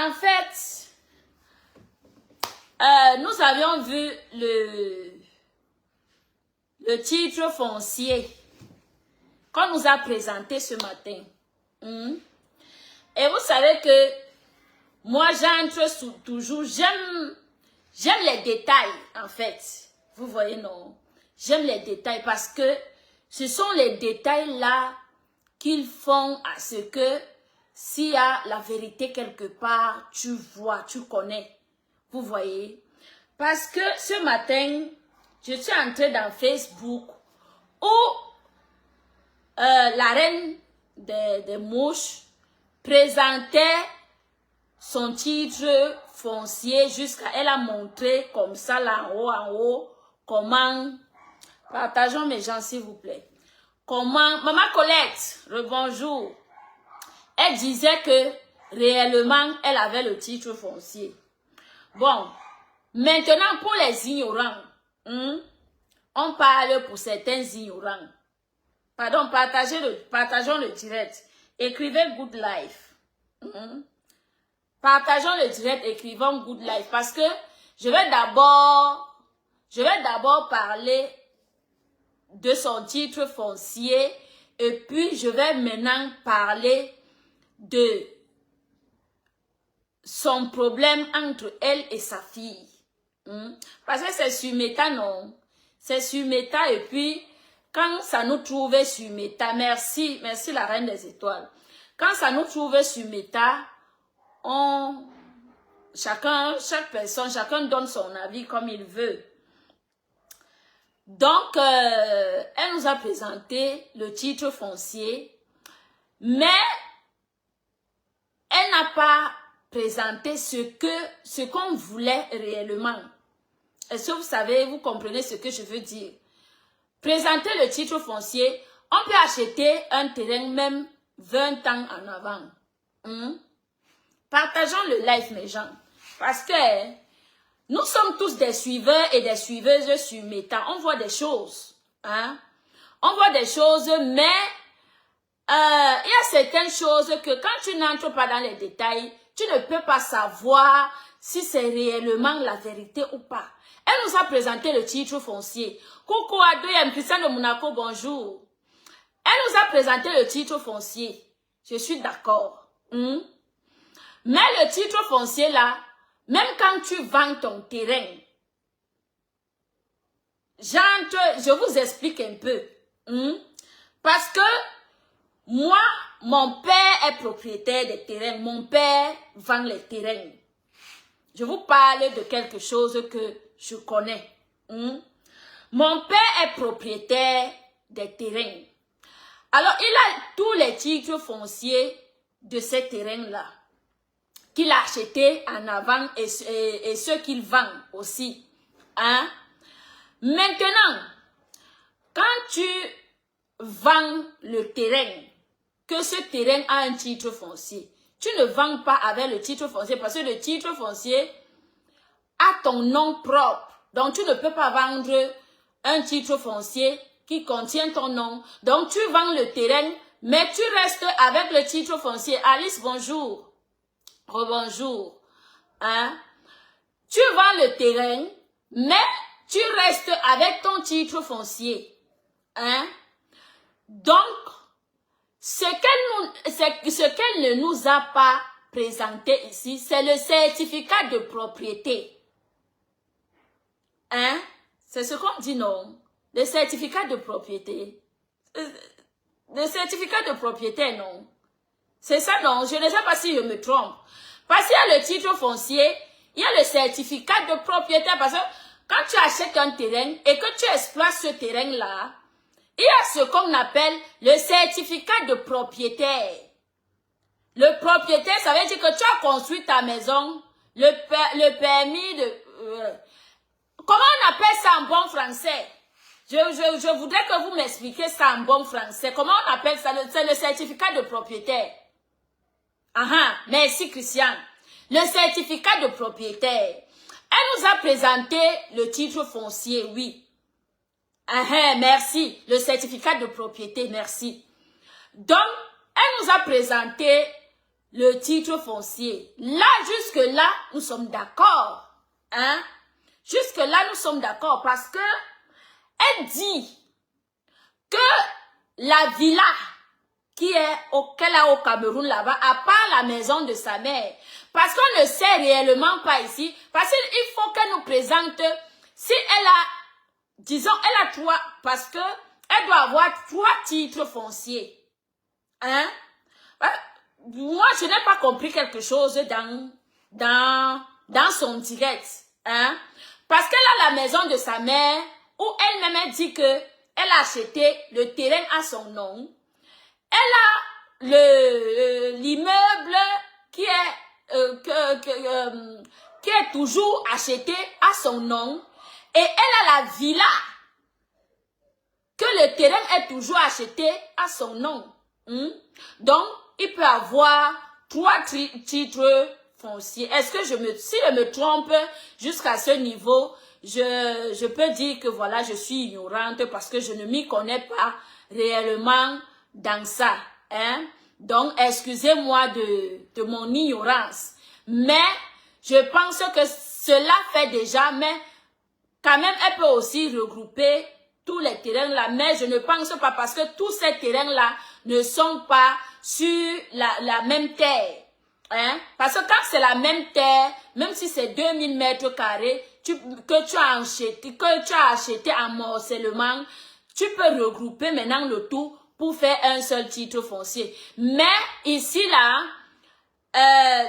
En fait, nous avions vu le titre foncier qu'on nous a présenté ce matin. Et vous savez que moi, j'entre toujours, j'aime les détails, en fait. Vous voyez, non? J'aime les détails parce que ce sont les détails-là qu'ils font à ce que s'il y a la vérité quelque part, tu vois, tu connais. Vous voyez? Parce que ce matin, je suis entrée dans Facebook où la reine des mouches présentait son titre foncier jusqu'à elle a montré comme ça là en haut, comment, partageons mes gens s'il vous plaît, comment, Maman Colette, rebonjour, elle disait que réellement elle avait le titre foncier. Bon, maintenant pour les ignorants, on parle pour certains ignorants. Pardon, partageons le direct. Écrivez Good Life. Partageons le direct, écrivons Good Life. Parce que je vais d'abord parler de son titre foncier. Et puis je vais maintenant parler de son problème entre elle et sa fille. Parce que c'est sur Meta, non? C'est sur Meta et puis quand ça nous trouvait sur Meta, merci la reine des étoiles. Quand ça nous trouvait sur Meta, chaque personne, chacun donne son avis comme il veut. Donc, elle nous a présenté le titre foncier, mais elle n'a pas présenté ce qu'on voulait réellement. Est-ce que vous savez, vous comprenez ce que je veux dire? Présenter le titre foncier, on peut acheter un terrain même 20 ans en avant. Partageons le live, mes gens. Parce que nous sommes tous des suiveurs et des suiveuses sur Meta. On voit des choses. On voit des choses, mais il y a certaines choses que quand tu n'entres pas dans les détails, tu ne peux pas savoir si c'est réellement la vérité ou pas. Elle nous a présenté le titre foncier. Coucou Adoyem, Christian de Monaco, bonjour. Elle nous a présenté le titre foncier. Je suis d'accord. Mais le titre foncier là, même quand tu vends ton terrain, je vous explique un peu. Parce que moi, mon père est propriétaire des terrains. Mon père vend les terrains. Je vous parle de quelque chose que je connais. Mon père est propriétaire des terrains. Alors, il a tous les titres fonciers de ces terrains-là qu'il a achetés en avant et ceux qu'il vend aussi. Maintenant, quand tu vends le terrain, que ce terrain a un titre foncier, tu ne vends pas avec le titre foncier parce que le titre foncier a ton nom propre. Donc, tu ne peux pas vendre un titre foncier qui contient ton nom. Donc, tu vends le terrain, mais tu restes avec le titre foncier. Alice, bonjour. Rebonjour. Tu vends le terrain, mais tu restes avec ton titre foncier. Donc, ce qu'elle ne nous a pas présenté ici, c'est le certificat de propriété. C'est ce qu'on dit, non? Le certificat de propriété. Le certificat de propriété, non? C'est ça, non? Je ne sais pas si je me trompe. Parce qu'il y a le titre foncier, il y a le certificat de propriété. Parce que quand tu achètes un terrain et que tu exploites ce terrain-là, il y a ce qu'on appelle le certificat de propriétaire. Le propriétaire, ça veut dire que tu as construit ta maison, le permis de... comment on appelle ça en bon français? Je voudrais que vous m'expliquiez ça en bon français. Comment on appelle ça? C'est le certificat de propriétaire. Merci Christian. Le certificat de propriétaire. Elle nous a présenté le titre foncier, oui. Merci. Le certificat de propriété, merci. Donc, elle nous a présenté le titre foncier. Là, jusque-là, nous sommes d'accord. Hein? Jusque-là, nous sommes d'accord parce que elle dit que la villa qu'elle a au Cameroun là-bas, à part la maison de sa mère, parce qu'on ne sait réellement pas ici, parce qu'il faut qu'elle nous présente, si elle a, disons, elle a 3, parce que elle doit avoir 3 titres fonciers. Hein? Moi, je n'ai pas compris quelque chose dans son direct. Hein? Parce qu'elle a la maison de sa mère, où elle-même dit que elle a acheté le terrain à son nom. Elle a l'immeuble qui est toujours acheté à son nom. Et elle a la villa que le terrain est toujours acheté à son nom. Donc, il peut avoir 3 titres fonciers. Est-ce que si je me trompe jusqu'à ce niveau, je peux dire que voilà, je suis ignorante parce que je ne m'y connais pas réellement dans ça. Hein? Donc, excusez-moi de mon ignorance. Mais, je pense que cela fait déjà, mais quand même, elle peut aussi regrouper tous les terrains là, mais je ne pense pas parce que tous ces terrains là ne sont pas sur la même terre. Hein? Parce que quand c'est la même terre, même si c'est 2000 mètres carrés, que tu as acheté en morcellement, tu peux regrouper maintenant le tout pour faire un seul titre foncier. Mais ici là,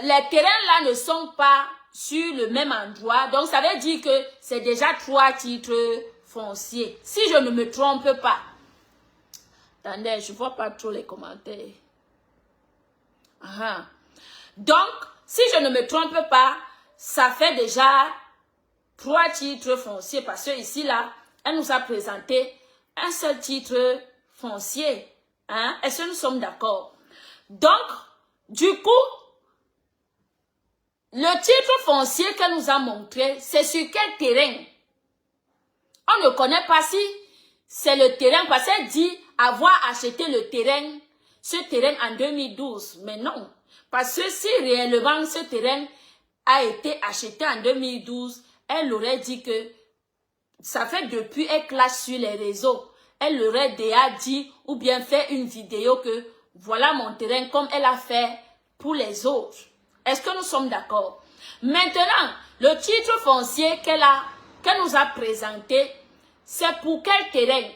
les terrains là ne sont pas sur le même endroit. Donc ça veut dire que c'est déjà 3 titres fonciers. Si je ne me trompe pas. Attendez, je ne vois pas trop les commentaires. Donc, si je ne me trompe pas, ça fait déjà 3 titres fonciers. Parce que ici là, elle nous a présenté un seul titre foncier. Hein? Est-ce que nous sommes d'accord? Donc, du coup, le titre foncier qu'elle nous a montré, c'est sur quel terrain? On ne connaît pas si c'est le terrain, parce qu'elle dit avoir acheté le terrain, ce terrain en 2012. Mais non, parce que si réellement ce terrain a été acheté en 2012, elle aurait dit que ça fait depuis elle clash sur les réseaux. Elle aurait déjà dit ou bien fait une vidéo que voilà mon terrain comme elle a fait pour les autres. Est-ce que nous sommes d'accord? Maintenant, le titre foncier qu'elle nous a présenté, c'est pour quel terrain?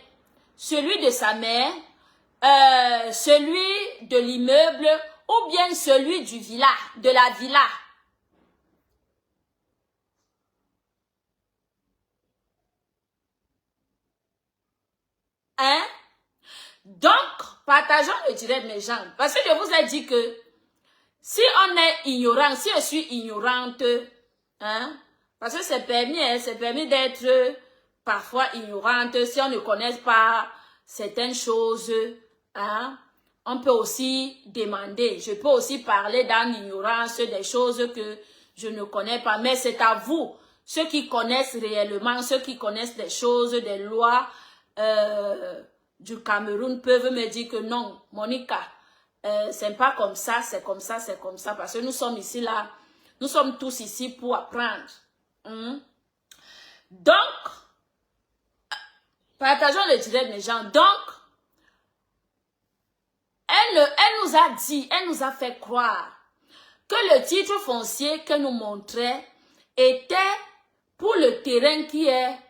Celui de sa mère, celui de l'immeuble ou bien celui du villa, de la villa? Hein? Donc, partageons le direct, mes gens. Parce que je vous ai dit que si on est ignorant, si je suis ignorante, hein, parce que c'est permis, hein, c'est permis d'être parfois ignorante si on ne connaît pas certaines choses, hein, on peut aussi demander. Je peux aussi parler dans l'ignorance des choses que je ne connais pas, mais c'est à vous, ceux qui connaissent réellement, ceux qui connaissent des choses, des lois du Cameroun peuvent me dire que non, Monica, c'est pas comme ça, c'est comme ça, c'est comme ça, parce que nous sommes ici là, nous sommes tous ici pour apprendre. Donc, partageons le direct, mes gens. Donc, elle nous a dit, elle nous a fait croire que le titre foncier qu'elle nous montrait était pour le terrain qui a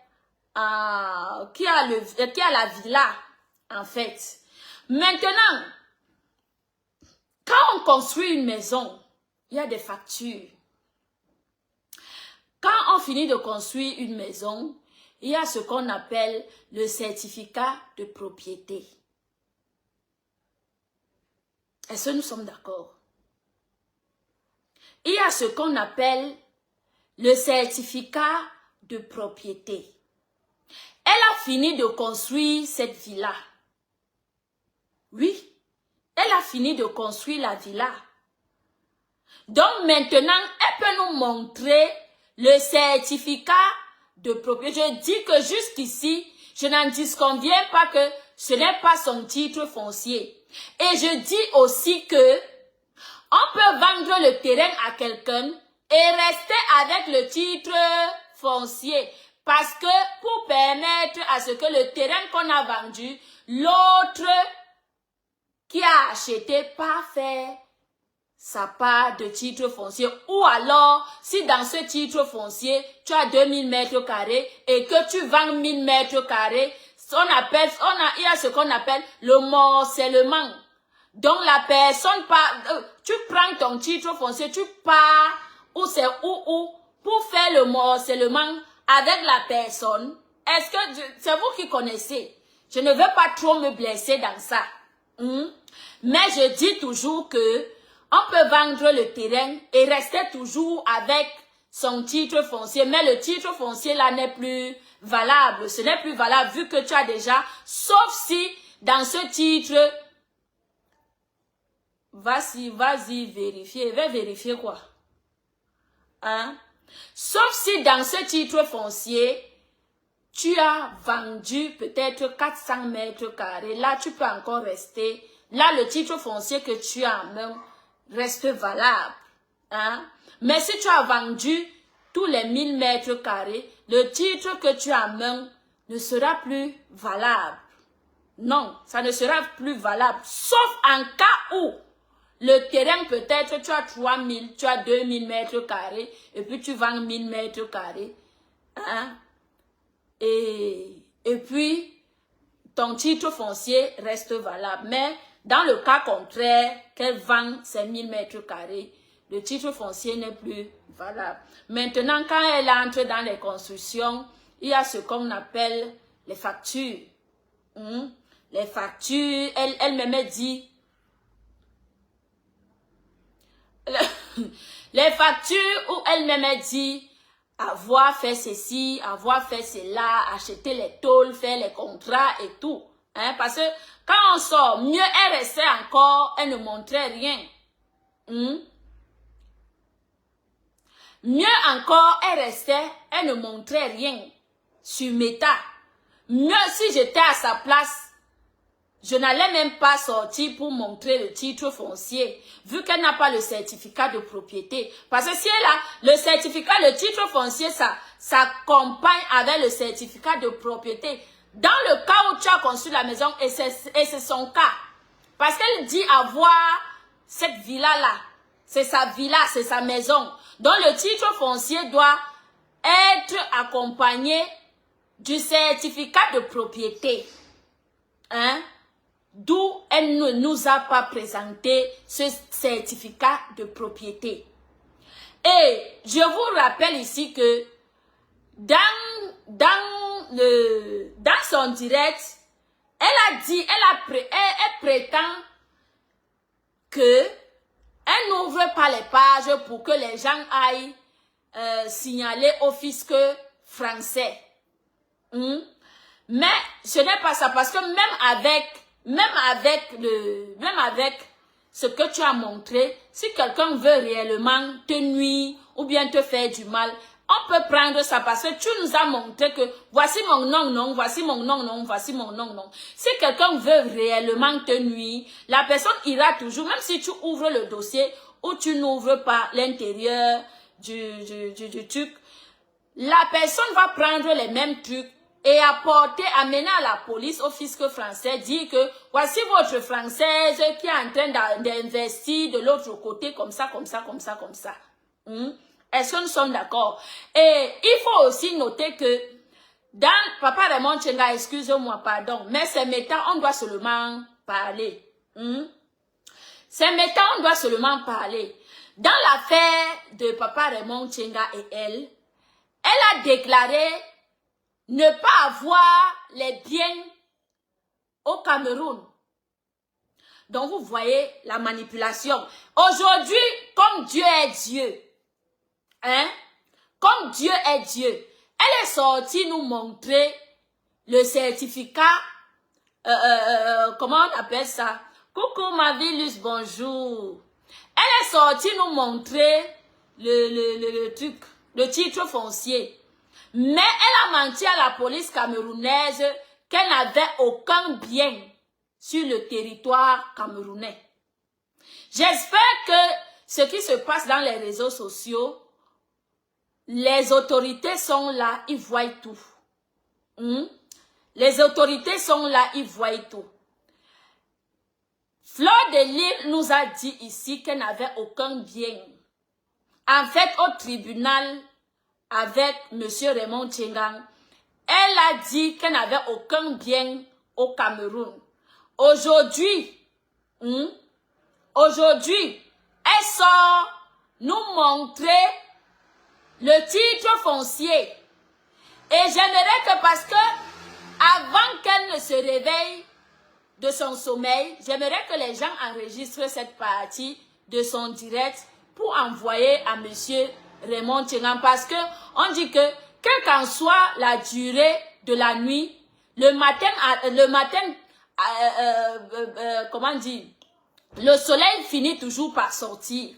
la villa, en fait. Maintenant, quand on construit une maison, il y a des factures. Quand on finit de construire une maison, il y a ce qu'on appelle le certificat de propriété. Est-ce que nous sommes d'accord? Il y a ce qu'on appelle le certificat de propriété. Elle a fini de construire cette villa. Oui, elle a fini de construire la villa. Donc maintenant, elle peut nous montrer le certificat de propriété. Je dis que jusqu'ici, je n'en disconviens pas que ce n'est pas son titre foncier. Et je dis aussi que On peut vendre le terrain à quelqu'un et rester avec le titre foncier. Parce que pour permettre à ce que le terrain qu'on a vendu, l'autre qui a acheté pas fait sa part de titre foncier. Ou alors, si dans ce titre foncier, tu as 2000 mètres carrés et que tu vends 1000 mètres carrés, il y a ce qu'on appelle le morcellement. Donc la personne tu prends ton titre foncier, tu pars où c'est où pour faire le morcellement avec la personne. Est-ce que c'est vous qui connaissez? Je ne veux pas trop me blesser dans ça. Mais je dis toujours que on peut vendre le terrain et rester toujours avec son titre foncier. Mais le titre foncier là n'est plus valable. Ce n'est plus valable vu que tu as déjà, sauf si dans ce titre, vas-y vérifier. Va vérifier quoi? Hein? Sauf si dans ce titre foncier, tu as vendu peut-être 400 mètres carrés. Là, tu peux encore rester. Là, le titre foncier que tu as en main reste valable. Hein? Mais si tu as vendu tous les 1000 mètres carrés, le titre que tu as en main ne sera plus valable. Non, ça ne sera plus valable. Sauf en cas où le terrain, peut-être, tu as 3000, tu as 2000 mètres carrés, et puis tu vends 1000 mètres carrés. Hein? Et puis, ton titre foncier reste valable. Mais dans le cas contraire, qu'elle vend ses 1000 mètres carrés, le titre foncier n'est plus valable. Maintenant, quand elle entre dans les constructions, il y a ce qu'on appelle les factures. Les factures, elle-même dit... Les factures où elle-même dit avoir fait ceci, avoir fait cela, acheter les tôles, faire les contrats et tout. Hein, parce que quand on sort, mieux elle restait encore, elle ne montrait rien. Mieux encore, elle restait, elle ne montrait rien sur Meta. Mieux si j'étais à sa place, je n'allais même pas sortir pour montrer le titre foncier, vu qu'elle n'a pas le certificat de propriété. Parce que si elle a le certificat, le titre foncier, ça s'accompagne avec le certificat de propriété. Dans le cas où tu as construit la maison, et c'est son cas. Parce qu'elle dit avoir cette villa-là. C'est sa villa, c'est sa maison. Donc le titre foncier doit être accompagné du certificat de propriété. Hein? D'où elle ne nous a pas présenté ce certificat de propriété. Et je vous rappelle ici que dans son direct, elle a dit, elle prétend que elle n'ouvre pas les pages pour que les gens aillent signaler au fisc français. Mais ce n'est pas ça, parce que même avec ce que tu as montré, si quelqu'un veut réellement te nuire ou bien te faire du mal, on peut prendre ça parce que tu nous as montré que voici mon non, voici mon non, voici mon non. Si quelqu'un veut réellement te nuire, la personne ira toujours, même si tu ouvres le dossier ou tu n'ouvres pas l'intérieur du truc, la personne va prendre les mêmes trucs et amener à la police, au fisc français, dire que voici votre Française qui est en train d'investir de l'autre côté, comme ça. Est-ce que nous sommes d'accord? Et il faut aussi noter que dans Papa Raymond Tchenga, excusez-moi, pardon, mais ces méta, on doit seulement parler. Ces méta, on doit seulement parler. Dans l'affaire de Papa Raymond Tchenga et elle a déclaré ne pas avoir les biens au Cameroun. Donc vous voyez la manipulation. Aujourd'hui, comme Dieu est Dieu, comme Dieu est Dieu, elle est sortie nous montrer le certificat, comment on appelle ça? Coucou ma vie, Luce, bonjour. Elle est sortie nous montrer le truc, le titre foncier. Mais elle a menti à la police camerounaise qu'elle n'avait aucun bien sur le territoire camerounais. J'espère que ce qui se passe dans les réseaux sociaux, les autorités sont là, ils voient tout. Les autorités sont là, ils voient tout. Fleur de Lys nous a dit ici qu'elle n'avait aucun bien. En fait, au tribunal, avec M. Raymond Tchengang, elle a dit qu'elle n'avait aucun bien au Cameroun. Aujourd'hui, elle sort nous montrer le titre foncier. Et j'aimerais que, parce que avant qu'elle ne se réveille de son sommeil, j'aimerais que les gens enregistrent cette partie de son direct pour envoyer à M. Raymond Tchengang. Parce que on dit que, quelle qu'en soit la durée de la nuit, le matin, comment dire, le soleil finit toujours par sortir.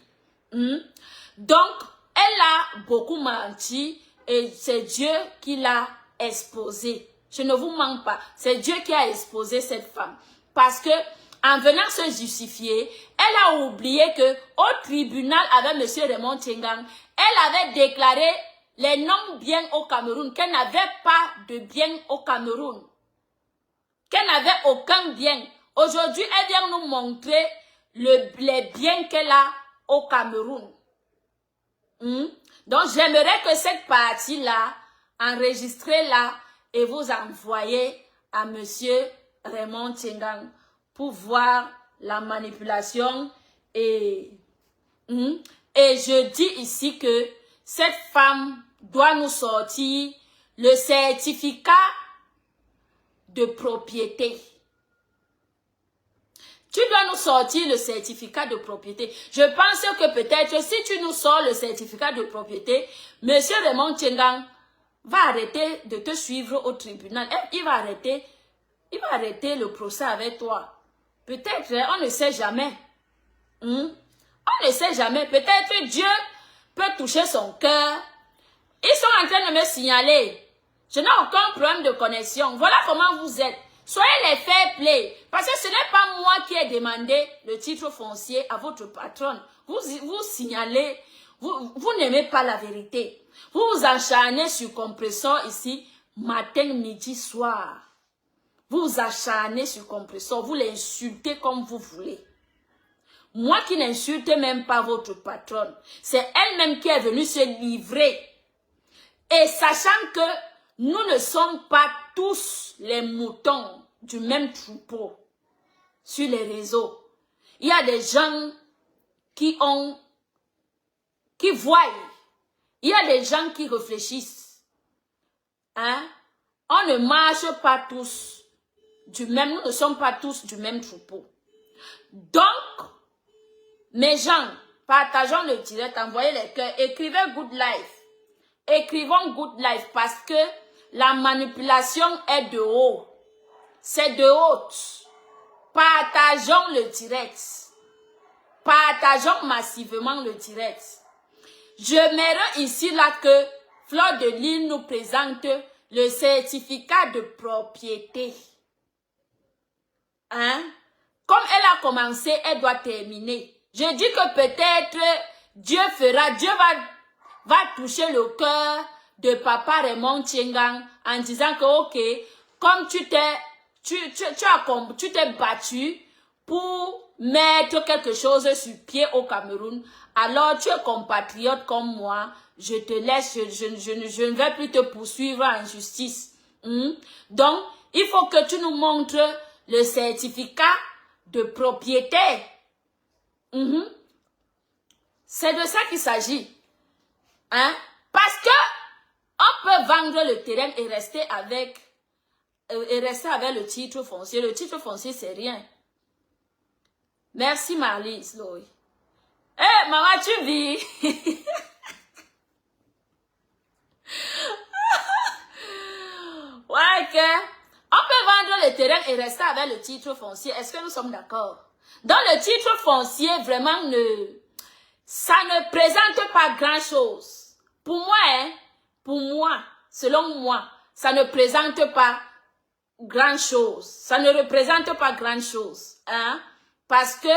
Donc, elle a beaucoup menti et c'est Dieu qui l'a exposée. Je ne vous mens pas, c'est Dieu qui a exposé cette femme. Parce que, en venant se justifier, elle a oublié que au tribunal avec M. Raymond Tchengang, elle avait déclaré les non-biens au Cameroun, qu'elle n'avait pas de biens au Cameroun, qu'elle n'avait aucun bien. Aujourd'hui, elle vient nous montrer les biens qu'elle a au Cameroun. Donc, j'aimerais que cette partie-là, enregistrez-la et vous envoyez à M. Raymond Tchengang pour voir la manipulation. Et je dis ici que cette femme doit nous sortir le certificat de propriété. Tu dois nous sortir le certificat de propriété. Je pense que peut-être si tu nous sors le certificat de propriété, M. Raymond Tchengang va arrêter de te suivre au tribunal. Il va arrêter le procès avec toi. Peut-être, on ne sait jamais. On ne sait jamais. Peut-être Dieu peut toucher son cœur. Ils sont en train de me signaler. Je n'ai aucun problème de connexion. Voilà comment vous êtes. Soyez les fair play. Parce que ce n'est pas moi qui ai demandé le titre foncier à votre patronne. Vous signalez. Vous n'aimez pas la vérité. Vous vous acharnez sur compresseur ici, matin, midi, soir. Vous vous acharnez sur compresseur. Vous l'insultez comme vous voulez. Moi qui n'insulte même pas votre patronne. C'est elle-même qui est venue se livrer. Et sachant que nous ne sommes pas tous les moutons du même troupeau sur les réseaux. Il y a des gens qui voient. Il y a des gens qui réfléchissent. On ne marche pas tous du même, nous ne sommes pas tous du même troupeau. Donc, mes gens, partageons le direct, envoyez les cœurs, écrivez Good Life. Écrivons Good Life parce que la manipulation est de haut. C'est de haut. Partageons le direct. Partageons massivement le direct. J'aimerais ici là que Fleur de Lys nous présente le certificat de propriété. Comme elle a commencé, elle doit terminer. Je dis que peut-être Dieu va toucher le cœur de papa Raymond Tchengang en disant que ok, comme tu t'es battu pour mettre quelque chose sur pied au Cameroun, alors tu es compatriote comme moi, je te laisse, je ne vais plus te poursuivre en justice. Donc, il faut que tu nous montres le certificat de propriété. C'est de ça qu'il s'agit. Parce que on peut vendre le terrain et rester avec le titre foncier. Le titre foncier, c'est rien. Merci Marlise, Loï. Maman, tu vis. Ouais, ok. On peut vendre le terrain et rester avec le titre foncier. Est-ce que nous sommes d'accord? Dans le titre foncier, vraiment, ça ne présente pas grand-chose. Pour moi, selon moi, ça ne présente pas grand-chose. Ça ne représente pas grand-chose. Parce que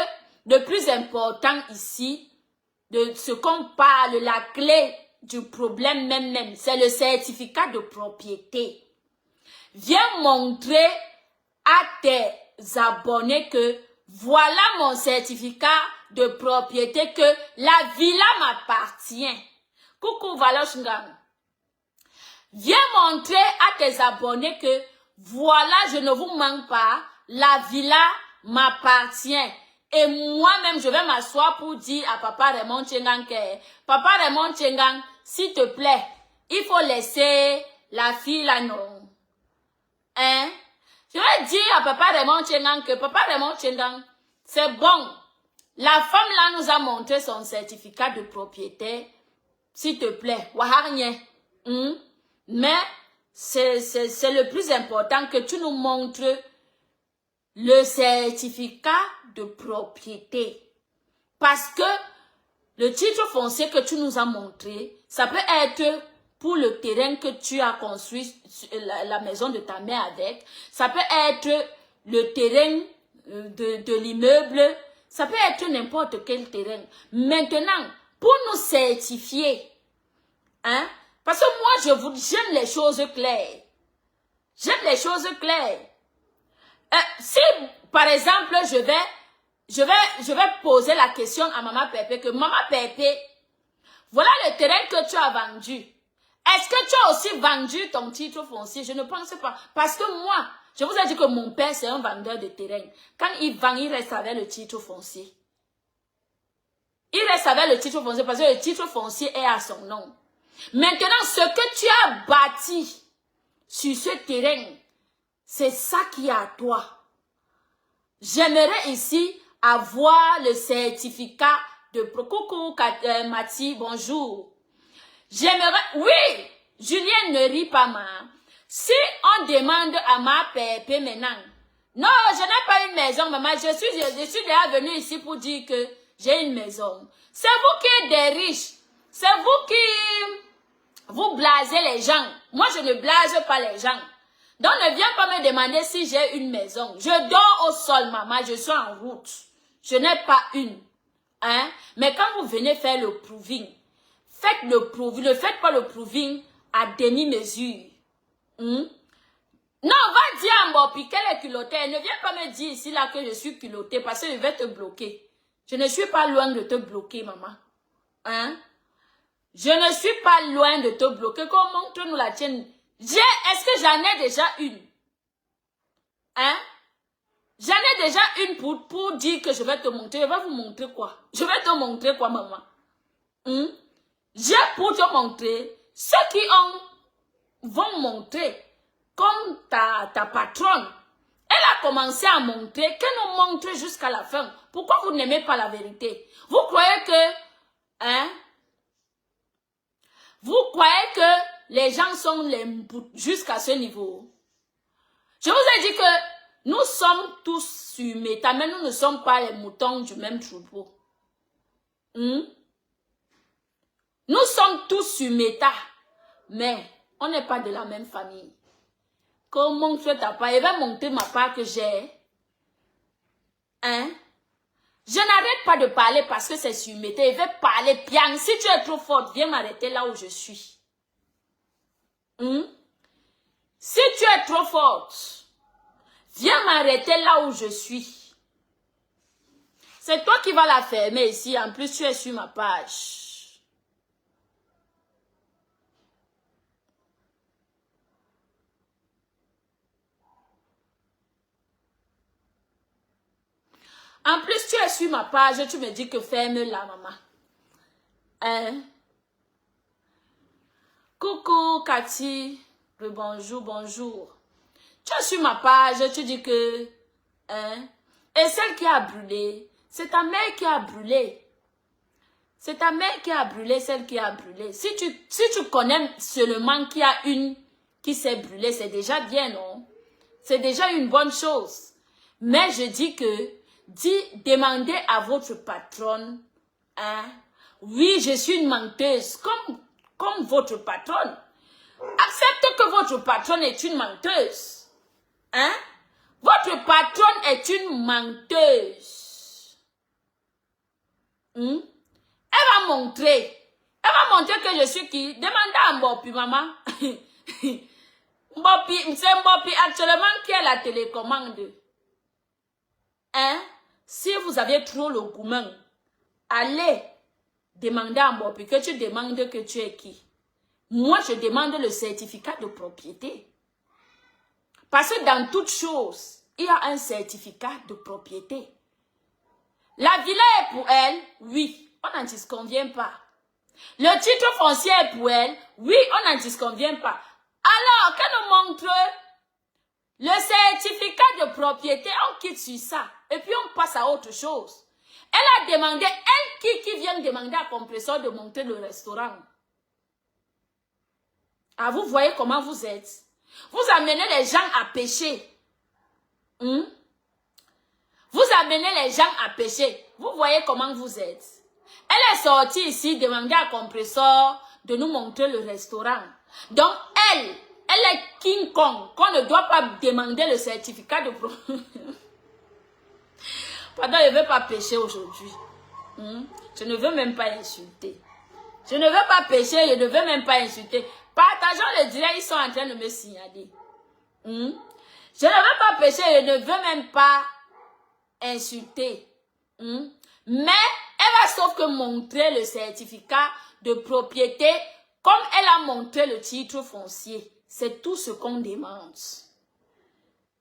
le plus important ici, de ce qu'on parle, la clé du problème même, c'est le certificat de propriété. Viens montrer à tes abonnés que voilà mon certificat de propriété, que la villa m'appartient. Coucou Valoshngang. Viens montrer à tes abonnés que voilà, je ne vous manque pas, la villa m'appartient. Et moi-même, je vais m'asseoir pour dire à Papa Raymond Tchengang que Papa Raymond Tchengang, s'il te plaît, il faut laisser la fille là, non. Hein? Je vais dire à Papa Raymond Tchengang que Papa Raymond Tchengang, c'est bon. La femme là nous a montré son certificat de propriété. S'il te plaît, waharnie. Mais c'est le plus important que tu nous montres le certificat de propriété. Parce que le titre foncier que tu nous as montré, ça peut être pour le terrain que tu as construit la maison de ta mère avec. Ça peut être le terrain de l'immeuble. Ça peut être n'importe quel terrain. Maintenant, pour nous certifier, hein, parce que moi, j'aime les choses claires. J'aime les choses claires. Si, par exemple, je vais poser la question à Maman Pépé, que Maman Pépé, voilà le terrain que tu as vendu. Est-ce que tu as aussi vendu ton titre foncier? Je ne pense pas. Parce que moi, je vous ai dit que mon père, c'est un vendeur de terrain. Quand il vend, il reste avec le titre foncier. Il reste avec le titre foncier parce que le titre foncier est à son nom. Maintenant, ce que tu as bâti sur ce terrain, c'est ça qui est à toi. J'aimerais ici avoir le certificat de... Coucou Mathie, bonjour. J'aimerais... Oui, Julien ne rit pas, ma. Si on demande à ma pépé maintenant, non, je n'ai pas une maison, maman, je suis déjà venue ici pour dire que j'ai une maison. C'est vous qui êtes des riches. C'est vous qui... Vous blasez les gens. Moi, je ne blase pas les gens. Donc, ne viens pas me demander si j'ai une maison. Je dors au sol, maman. Je suis en route. Je n'ai pas une. Hein? Mais quand vous venez faire le proving, faites le proving. Ne faites pas le proving à demi-mesure. Non, va dire à Mbopi qu'elle est culottée. Ne viens pas me dire ici là que je suis culottée parce que je vais te bloquer. Je ne suis pas loin de te bloquer, maman. Hein? Je ne suis pas loin de te bloquer. Comment montre-nous la tienne? Est-ce que j'en ai déjà une? Hein? J'en ai déjà une pour dire que je vais te montrer. Je vais vous montrer quoi? Je vais te montrer quoi, maman? J'ai pour te montrer ceux qui vont montrer comme ta patronne. Elle a commencé à montrer, qu'elle nous montre jusqu'à la fin. Pourquoi vous n'aimez pas la vérité? Vous croyez que... Hein? Vous croyez que les gens sont jusqu'à ce niveau? Je vous ai dit que nous sommes tous sur méta, mais nous ne sommes pas les moutons du même troupeau. Nous sommes tous sur méta, mais on n'est pas de la même famille. Comment tu ta part? Il va monter ma part que j'ai. Hein? Je n'arrête pas de parler parce que c'est sur méta. Il va parler bien. Si tu es trop forte, viens m'arrêter là où je suis. Si tu es trop forte, viens m'arrêter là où je suis. C'est toi qui vas la fermer ici. En plus, tu es sur ma page. En plus, tu es sur ma page, tu me dis que ferme-la, maman. Hein? Coucou, Cathy. Bonjour, bonjour. Tu es sur ma page, tu dis que... Hein? Et celle qui a brûlé, c'est ta mère qui a brûlé. C'est ta mère qui a brûlé, celle qui a brûlé. Si tu connais seulement qu'il y a une qui s'est brûlée, c'est déjà bien, non? C'est déjà une bonne chose. Mais je dis que... demandez à votre patronne, hein? Oui, je suis une menteuse, comme votre patronne. Accepte que votre patronne est une menteuse. Hein? Votre patronne est une menteuse. Elle va montrer que je suis qui? Demandez à Mbopi, maman. Mbopi, c'est Mbopi actuellement qui a la télécommande. Hein? Si vous avez trop le gourmand, allez demander à Mbopi que tu demandes que tu es qui. Moi, je demande le certificat de propriété. Parce que dans toute chose, il y a un certificat de propriété. La villa est pour elle, oui, on n'en disconvient pas. Le titre foncier est pour elle, oui, on n'en disconvient pas. Alors, qu'elle nous montre le certificat de propriété, on quitte sur ça. Et puis on passe à autre chose. Elle a demandé, elle qui vient demander à Compressor de monter le restaurant. Ah, vous voyez comment vous êtes. Vous amenez les gens à pécher. Vous amenez les gens à pécher. Vous voyez comment vous êtes. Elle est sortie ici demander à Compressor de nous montrer le restaurant. Donc elle est King Kong, qu'on ne doit pas demander le certificat de propriété. Pardon, je ne veux pas pécher aujourd'hui. Je ne veux même pas insulter. Je ne veux pas pécher, je ne veux même pas insulter. Partageons le direct, ils sont en train de me signaler. Je ne veux pas pécher, je ne veux même pas insulter. Mais elle va sauf que montrer le certificat de propriété comme elle a montré le titre foncier. C'est tout ce qu'on demande.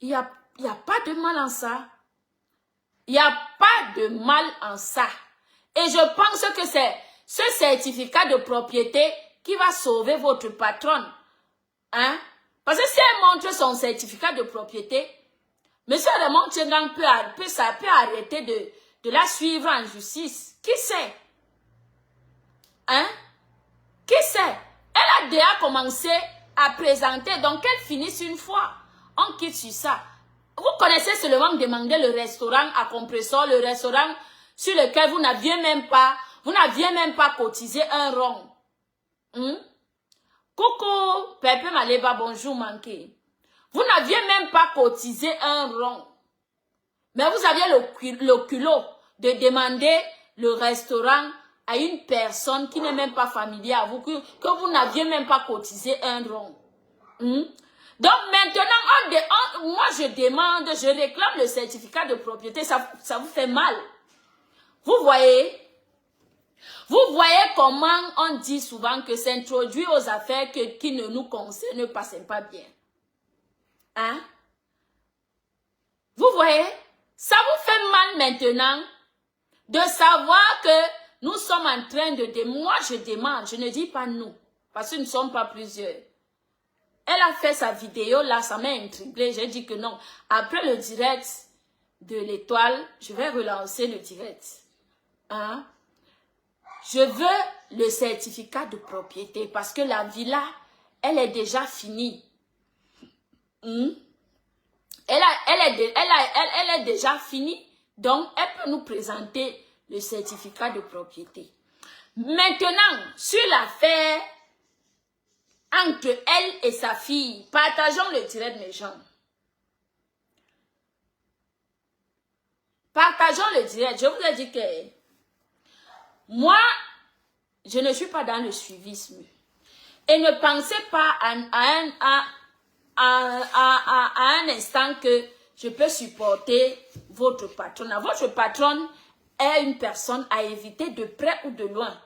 Il n'y a pas de mal en ça. Il n'y a pas de mal en ça. Et je pense que c'est ce certificat de propriété qui va sauver votre patronne. Hein? Parce que si elle montre son certificat de propriété, M. Raymond Tchengang peut arrêter de la suivre en justice. Qui sait? Hein? Qui sait? Elle a déjà commencé à présenter, donc qu'elle finisse une fois. On quitte sur ça. Vous connaissez seulement demander le restaurant à Compressor, le restaurant sur lequel vous n'aviez même pas cotisé un rond. Coucou, Pepe Maleba, bonjour, manqué. Vous n'aviez même pas cotisé un rond. Mais vous aviez le culot de demander le restaurant à une personne qui n'est même pas familière à vous, que vous n'aviez même pas cotisé un rond. Donc maintenant, moi je demande, je réclame le certificat de propriété, ça vous fait mal. Vous voyez comment on dit souvent que s'introduire aux affaires qui ne nous concernent pas, c'est pas bien. Hein? Vous voyez? Ça vous fait mal maintenant de savoir que nous sommes en train de... Moi, je demande, je ne dis pas nous, parce que nous ne sommes pas plusieurs. Elle a fait sa vidéo, là, ça m'a intriguée. J'ai dit que non. Après le direct de l'étoile, je vais relancer le direct. Hein? Je veux le certificat de propriété parce que la villa, elle est déjà finie. Elle est déjà finie, donc elle peut nous présenter le certificat de propriété. Maintenant, sur l'affaire entre elle et sa fille, partageons le direct, mes gens. Partageons le direct. Je vous ai dit que moi, je ne suis pas dans le suivisme. Et ne pensez pas à un instant que je peux supporter votre patronne. Votre patronne est une personne à éviter de près ou de loin.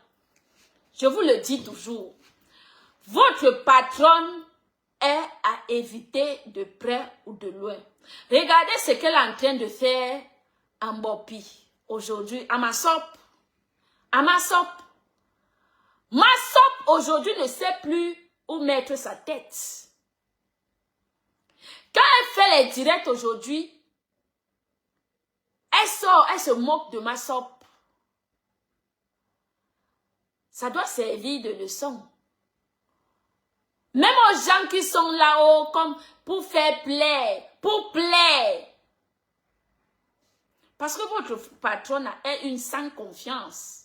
Je vous le dis toujours. Votre patronne est à éviter de près ou de loin. Regardez ce qu'elle est en train de faire en Mbopi aujourd'hui, à Massop. À Massop. Massop aujourd'hui ne sait plus où mettre sa tête. Quand elle fait les directs aujourd'hui, elle sort, elle se moque de Massop. Ça doit servir de leçon. Même aux gens qui sont là-haut, comme pour faire plaire, pour plaire. Parce que votre patronne est une sans confiance.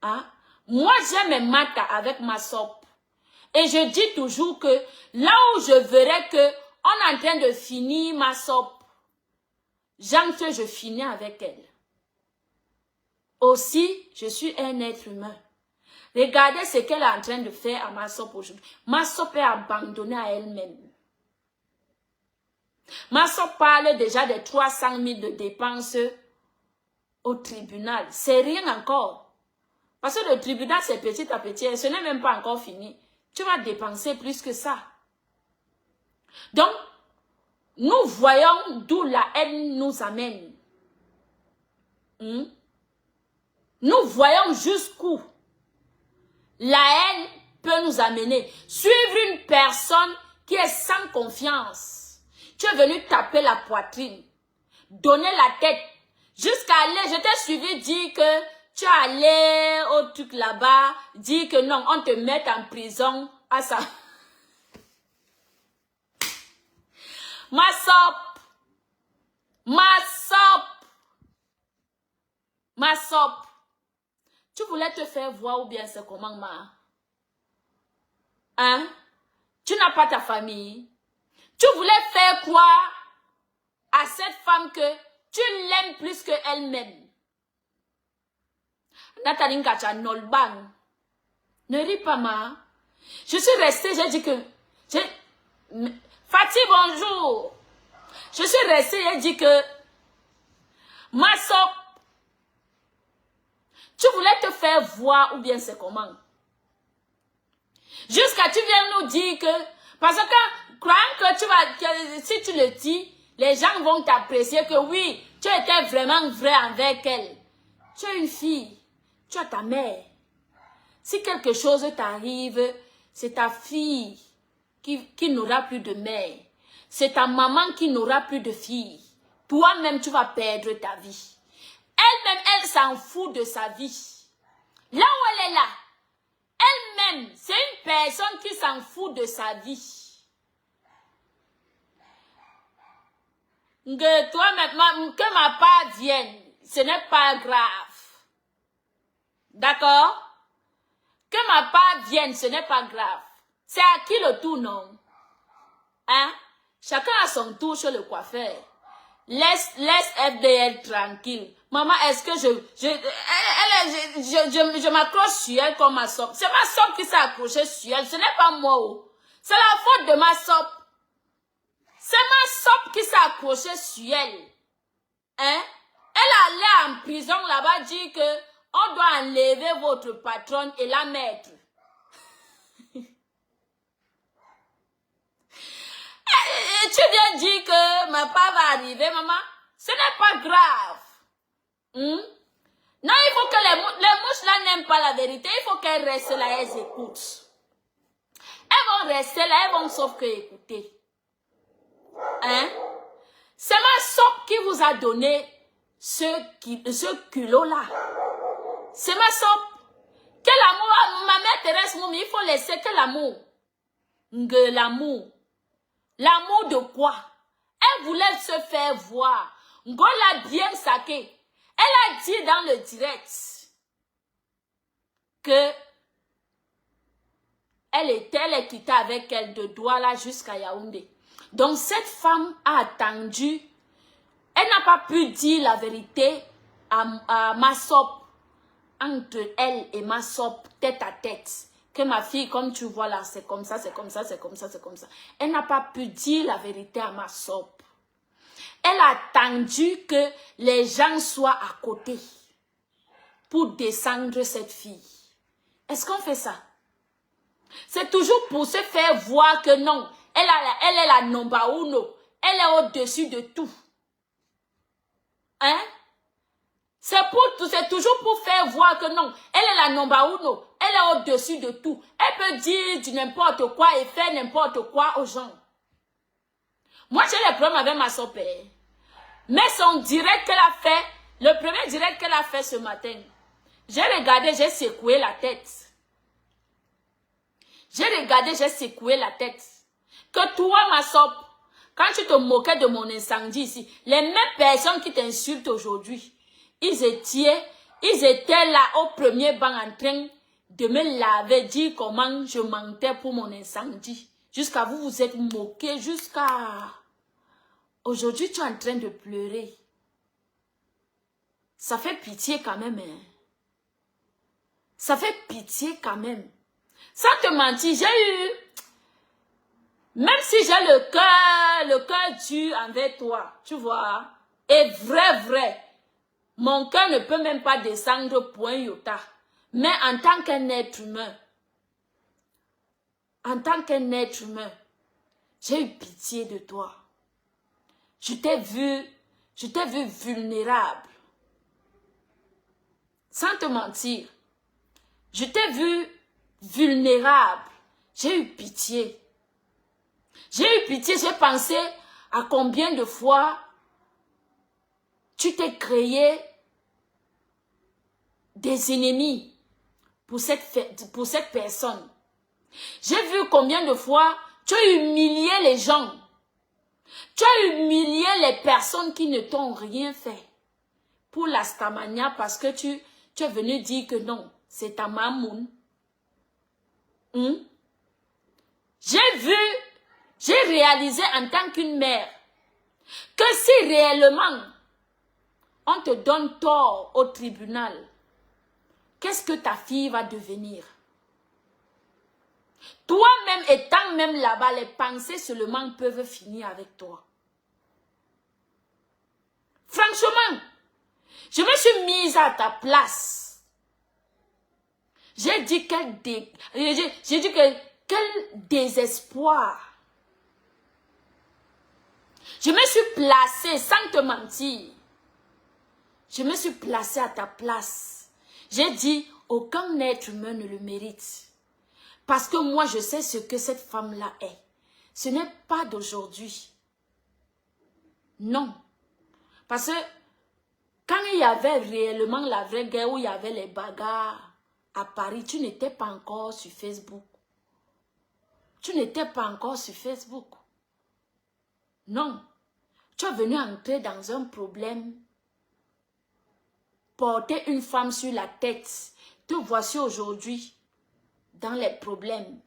Hein? Moi, j'ai mes maths avec Massop. Et je dis toujours que là où je verrai que on est en train de finir Massop, j'entre, je finis avec elle. Aussi, je suis un être humain. Regardez ce qu'elle est en train de faire à Massop aujourd'hui. Massop est abandonnée à elle-même. Massop parle déjà de 300 000 de dépenses au tribunal. C'est rien encore. Parce que le tribunal, c'est petit à petit. Ce n'est même pas encore fini. Tu vas dépenser plus que ça. Donc, nous voyons d'où la haine nous amène. Nous voyons jusqu'où la haine peut nous amener. Suivre une personne qui est sans confiance. Tu es venu taper la poitrine, donner la tête, jusqu'à aller, je t'ai suivi dire que tu es allé au truc là-bas, dire que non, on te met en prison à ça. Massop. Tu voulais te faire voir ou bien c'est comment, ma? Hein? Tu n'as pas ta famille. Tu voulais faire croire à cette femme que tu l'aimes plus qu'elle-même. Nathalie Kacha Nolban. Ne ris pas, ma. Je suis restée, j'ai dit que... Fatih, bonjour. Je suis restée, j'ai dit que... Massop, tu voulais te faire voir ou bien c'est comment? Jusqu'à tu viens nous dire que... Parce que, croyant que si tu le dis, les gens vont t'apprécier que oui, tu étais vraiment vrai avec elle. Tu es une fille, tu as ta mère. Si quelque chose t'arrive, c'est ta fille qui n'aura plus de mère. C'est ta maman qui n'aura plus de fille. Toi-même, tu vas perdre ta vie. Elle-même, elle s'en fout de sa vie. Là où elle est là, elle-même, c'est une personne qui s'en fout de sa vie. Que toi maintenant, que ma part vienne, ce n'est pas grave. D'accord? Que ma part vienne, ce n'est pas grave. C'est à qui le tour, non? Hein? Chacun a son tour chez le coiffeur. Laisse FDL tranquille. Maman, est-ce que je m'accroche sur elle comme ma soeur? C'est ma soeur qui s'est accrochée sur elle. Ce n'est pas moi. Oh. C'est la faute de ma soeur. C'est ma soeur qui s'est accrochée sur elle. Hein? Elle allait en prison là-bas dire que on doit enlever votre patronne et la mettre. Et tu viens dire que ma part va arriver, maman. Ce n'est pas grave. Non, il faut que les mouches là n'aiment pas la vérité. Il faut qu'elles restent là, elles écoutent. Elles vont rester là, elles vont sauf que écouter. Hein? C'est ma soeur qui vous a donné ce culot-là. C'est ma soeur. Quel amour, ma mère Thérèse Moumi, il faut laisser quel amour? L'amour. L'amour de quoi? Elle voulait se faire voir. Ngo l'a bien saqué. Elle a dit dans le direct que elle quittait avec elle de Douala jusqu'à Yaoundé. Donc cette femme a attendu. Elle n'a pas pu dire la vérité à Massop, entre elle et Massop, tête à tête. Que ma fille, comme tu vois là, c'est comme ça, c'est comme ça, c'est comme ça, c'est comme ça. Elle n'a pas pu dire la vérité à Massop. Elle a attendu que les gens soient à côté pour descendre cette fille. Est-ce qu'on fait ça? C'est toujours pour se faire voir que non, elle est la number uno. Elle est au-dessus de tout. Hein? C'est toujours pour faire voir que non, elle est la number uno. Elle est au-dessus de tout. Elle peut dire du n'importe quoi et faire n'importe quoi aux gens. Moi, j'ai les problèmes avec ma soeur. Mais son direct qu'elle a fait, le premier direct qu'elle a fait ce matin, j'ai regardé, j'ai secoué la tête. J'ai regardé, j'ai secoué la tête. Que toi, ma soeur, quand tu te moquais de mon incendie ici, les mêmes personnes qui t'insultent aujourd'hui, ils étaient là au premier banc en train de me laver, dire comment je mentais pour mon incendie. Jusqu'à vous, vous êtes moqués, jusqu'à... Aujourd'hui, tu es en train de pleurer. Ça fait pitié quand même, hein. Ça fait pitié quand même. Sans te mentir, j'ai eu... Même si j'ai le cœur dur envers toi, tu vois, et vrai, mon cœur ne peut même pas descendre point iota. Mais en tant qu'un être humain, j'ai eu pitié de toi. Je t'ai vu vulnérable. Sans te mentir, je t'ai vu vulnérable. J'ai eu pitié. J'ai eu pitié, j'ai pensé à combien de fois tu t'es créé des ennemis pour cette personne. J'ai vu combien de fois tu as humilié les gens. Tu as humilié les personnes qui ne t'ont rien fait. Pour la stamania, parce que tu es venu dire que non, c'est ta mamoun. J'ai réalisé en tant qu'une mère que si réellement on te donne tort au tribunal, qu'est-ce que ta fille va devenir? Toi-même, étant même là-bas, les pensées seulement peuvent finir avec toi. Franchement, je me suis mise à ta place. J'ai dit quel désespoir. Je me suis placée, sans te mentir. Je me suis placée à ta place. J'ai dit, aucun être humain ne le mérite. Parce que moi, je sais ce que cette femme-là est. Ce n'est pas d'aujourd'hui. Non. Parce que quand il y avait réellement la vraie guerre, où il y avait les bagarres à Paris, tu n'étais pas encore sur Facebook. Tu n'étais pas encore sur Facebook. Non. Tu es venu entrer dans un problème. Porter une femme sur la tête. Te voici aujourd'hui dans les problèmes.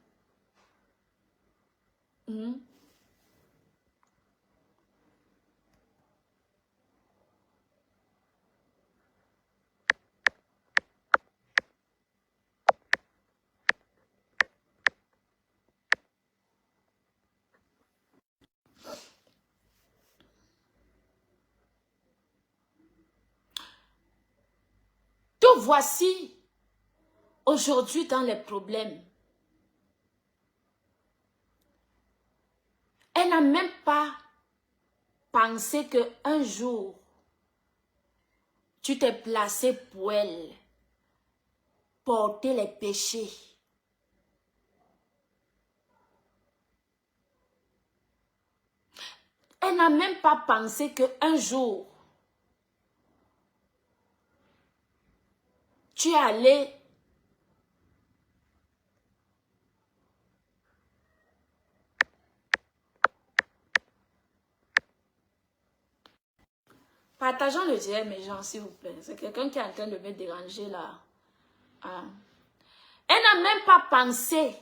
Te voici aujourd'hui dans les problèmes. Elle n'a même pas pensé qu'un jour, tu t'es placé pour elle, porter les péchés. Elle n'a même pas pensé qu'un jour, tu es allé partageons le direct, mes gens, s'il vous plaît. C'est quelqu'un qui est en train de me déranger là. Ah. Elle n'a même pas pensé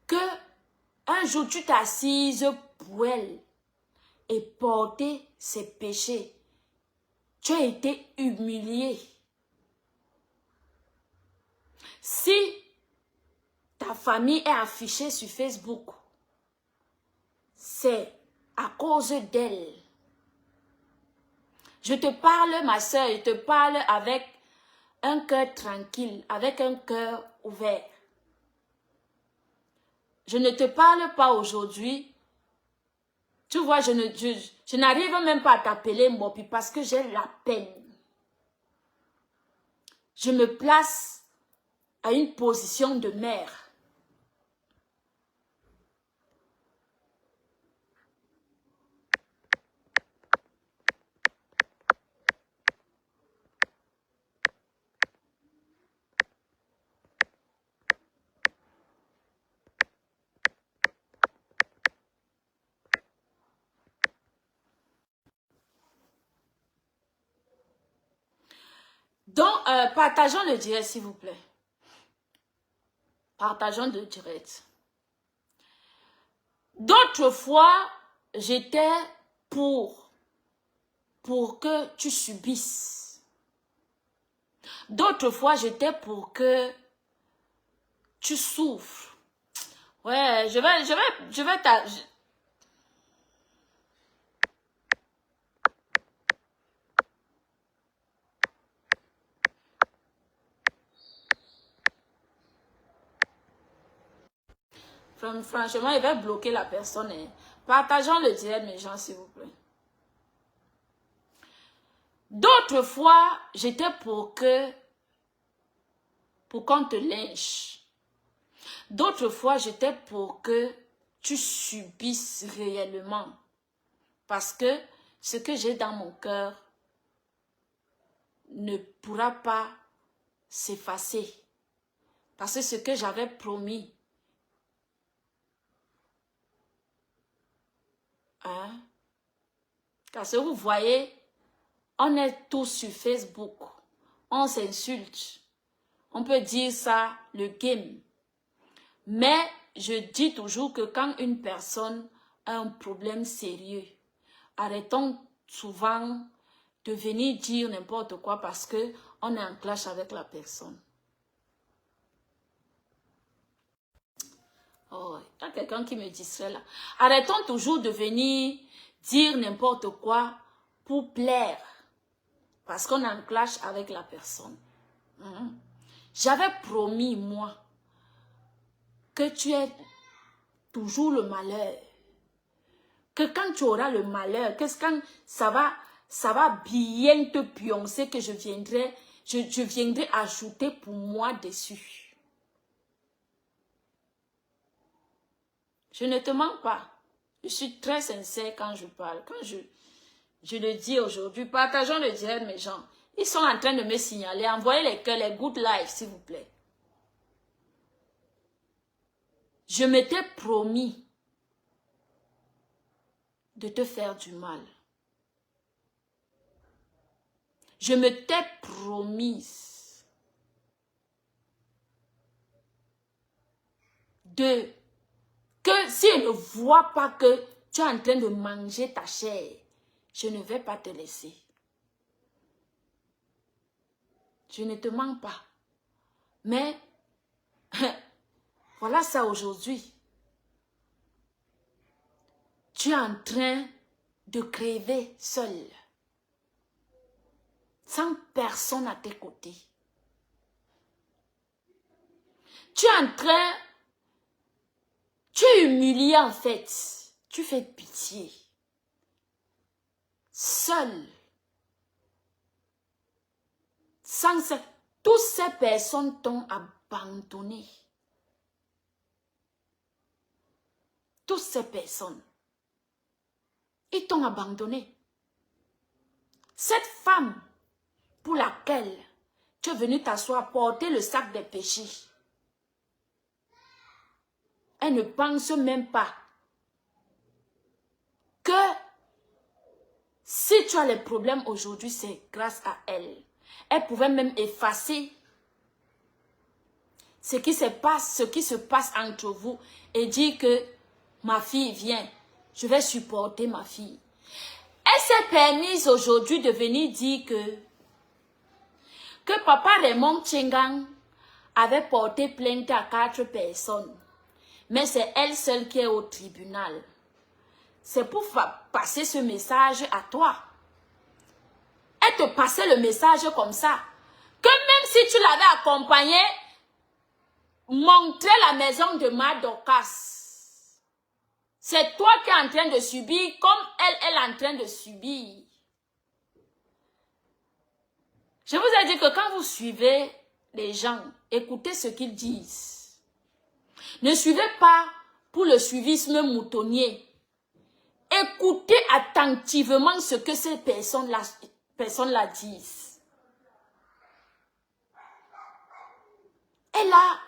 que un jour tu t'assises pour elle et porter ses péchés. Tu as été humilié. Si ta famille est affichée sur Facebook, c'est à cause d'elle. Je te parle, ma soeur, je te parle avec un cœur tranquille, avec un cœur ouvert. Je ne te parle pas aujourd'hui. Tu vois, je n'arrive même pas à t'appeler Mopi parce que j'ai la peine. Je me place à une position de mère. Donc, partageons le direct, s'il vous plaît. Partageons le direct. D'autres fois, j'étais pour que tu subisses. D'autres fois, j'étais pour que tu souffres. Ouais, je vais Franchement, il va bloquer la personne. Hein. Partageons le direct, mes gens, s'il vous plaît. D'autres fois, j'étais pour qu'on te lynche. D'autres fois, j'étais pour que tu subisses réellement. Parce que ce que j'ai dans mon cœur ne pourra pas s'effacer. Parce que ce que j'avais promis, hein? Parce que vous voyez, on est tous sur Facebook. On s'insulte. On peut dire ça, le game. Mais je dis toujours que quand une personne a un problème sérieux, arrêtons souvent de venir dire n'importe quoi parce qu'on est en clash avec la personne. Oh, il y a quelqu'un qui me distrait là. Arrêtons toujours de venir dire n'importe quoi pour plaire. Parce qu'on est en clash avec la personne. J'avais promis, moi, que tu es toujours le malheur. Que quand tu auras le malheur, que quand ça va bien te pioncer, que je viendrai ajouter pour moi dessus. Je ne te mens pas. Je suis très sincère quand je parle. Quand je le dis aujourd'hui, partageons le direct, mes gens. Ils sont en train de me signaler. Envoyez les cœurs, les good life, s'il vous plaît. Je m'étais promis de te faire du mal. Je m'étais promise que si je ne vois pas que tu es en train de manger ta chair, je ne vais pas te laisser. Je ne te mens pas. Mais, voilà ça aujourd'hui. Tu es en train de crever seul. Sans personne à tes côtés. Tu es en train... Tu es humilié en fait. Tu fais pitié. Seul. Toutes ces personnes t'ont abandonné. Toutes ces personnes. Ils t'ont abandonné. Cette femme pour laquelle tu es venu t'asseoir, porter le sac des péchés. Elle ne pense même pas que si tu as les problèmes aujourd'hui, c'est grâce à elle. Elle pouvait même effacer ce qui se passe entre vous et dire que ma fille vient, je vais supporter ma fille. Elle s'est permise aujourd'hui de venir dire que papa Raymond Tchengang avait porté plainte à 4 personnes. Mais c'est elle seule qui est au tribunal. C'est pour passer ce message à toi. Elle te passait le message comme ça. Que même si tu l'avais accompagnée, montrer la maison de Madokas. C'est toi qui es en train de subir comme elle est en train de subir. Je vous ai dit que quand vous suivez les gens, écoutez ce qu'ils disent. Ne suivez pas pour le suivisme moutonnier. Écoutez attentivement ce que ces personnes-là disent. Elle n'a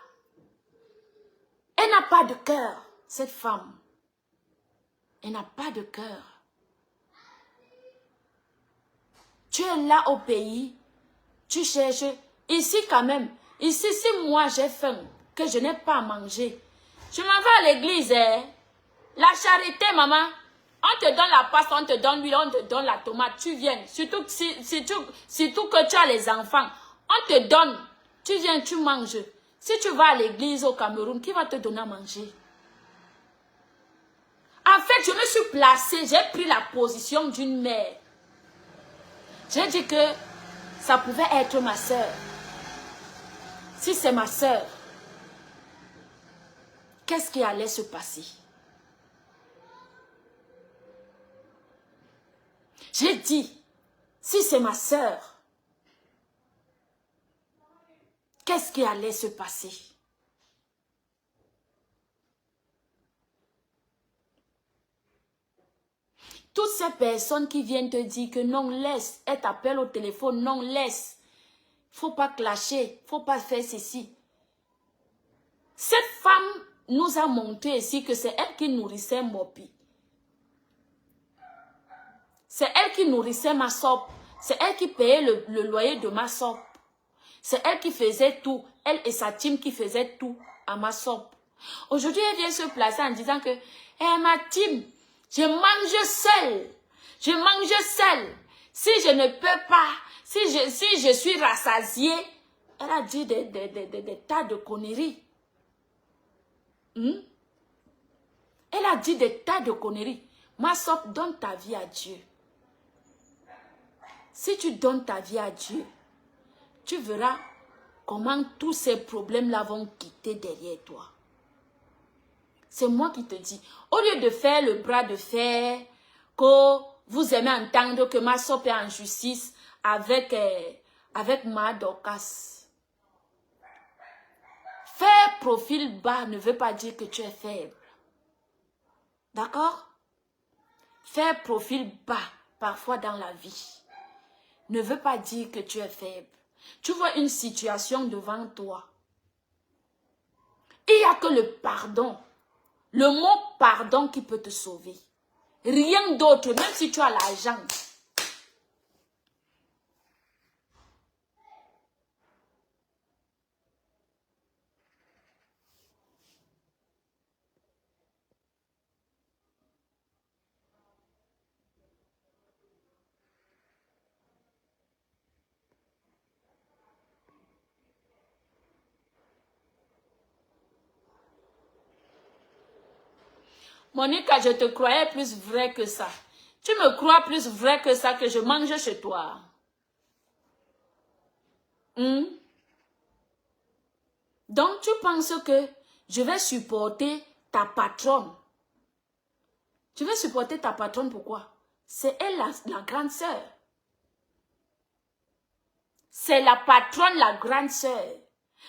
pas de cœur, cette femme. Elle n'a pas de cœur. Tu es là au pays, tu cherches. Ici quand même, ici si moi j'ai faim, que je n'ai pas à manger, je m'en vais à l'église. La charité, maman. On te donne la pâte, on te donne l'huile, on te donne la tomate. Tu viens. Surtout que tu as les enfants. On te donne. Tu viens, tu manges. Si tu vas à l'église au Cameroun, qui va te donner à manger? En fait, je me suis placée, j'ai pris la position d'une mère. J'ai dit que ça pouvait être ma soeur. Si c'est ma soeur, qu'est-ce qui allait se passer? J'ai dit, si c'est ma soeur, qu'est-ce qui allait se passer? Toutes ces personnes qui viennent te dire que non, laisse, elle t'appelle au téléphone, non, laisse. Faut pas clasher, faut pas faire ceci. Cette femme nous a montré ici que c'est elle qui nourrissait Mopi. C'est elle qui nourrissait ma sope. C'est elle qui payait le loyer de ma sope. C'est elle qui faisait tout. Elle et sa team qui faisaient tout à ma sope. Aujourd'hui, elle vient se placer en disant que ma team, je mange seule. Je mange seule. Si je ne peux pas, si je suis rassasiée, elle a dit des tas de conneries. Elle a dit des tas de conneries. Ma sope, donne ta vie à Dieu. Si tu donnes ta vie à Dieu, tu verras comment tous ces problèmes-là vont quitter derrière toi. C'est moi qui te dis. Au lieu de faire le bras de fer, que vous aimez entendre que ma soeur est en justice avec ma Dorcas. Faire profil bas ne veut pas dire que tu es faible. D'accord? Faire profil bas, parfois dans la vie, ne veut pas dire que tu es faible. Tu vois une situation devant toi. Il n'y a que le pardon. Le mot pardon qui peut te sauver. Rien d'autre, même si tu as l'argent. Monica, je te croyais plus vrai que ça. Tu me crois plus vrai que ça que je mange chez toi. Donc, tu penses que je vais supporter ta patronne. Je vais supporter ta patronne, pourquoi? C'est elle la grande sœur. C'est la patronne, la grande sœur.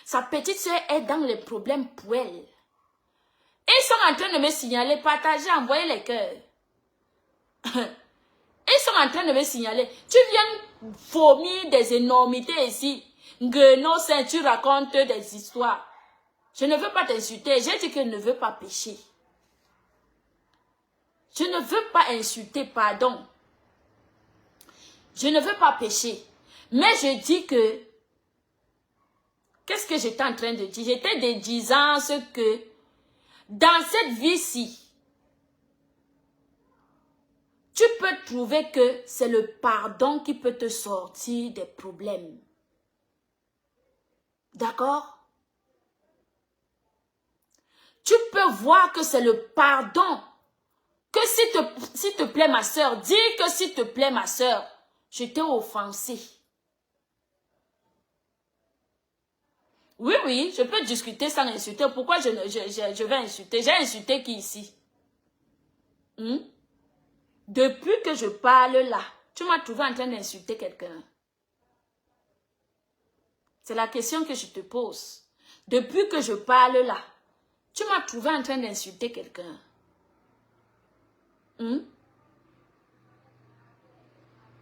Sa petite sœur est dans les problèmes pour elle. Ils sont en train de me signaler, partager, envoyer les cœurs. Ils sont en train de me signaler. Tu viens vomir des énormités ici. Guenon, tu racontes des histoires. Je ne veux pas t'insulter. J'ai dit que je ne veux pas pécher. Je ne veux pas insulter, pardon. Je ne veux pas pécher. Mais je dis que... Qu'est-ce que j'étais en train de dire? J'étais disant ce que... Dans cette vie-ci, tu peux trouver que c'est le pardon qui peut te sortir des problèmes. D'accord? Tu peux voir que c'est le pardon. Que s'il te plaît ma soeur, dis que s'il te plaît ma soeur, je t'ai offensé. Oui, oui, je peux discuter sans insulter. Pourquoi je vais insulter? J'ai insulté qui ici? Depuis que je parle là, tu m'as trouvé en train d'insulter quelqu'un. C'est la question que je te pose. Depuis que je parle là, tu m'as trouvé en train d'insulter quelqu'un.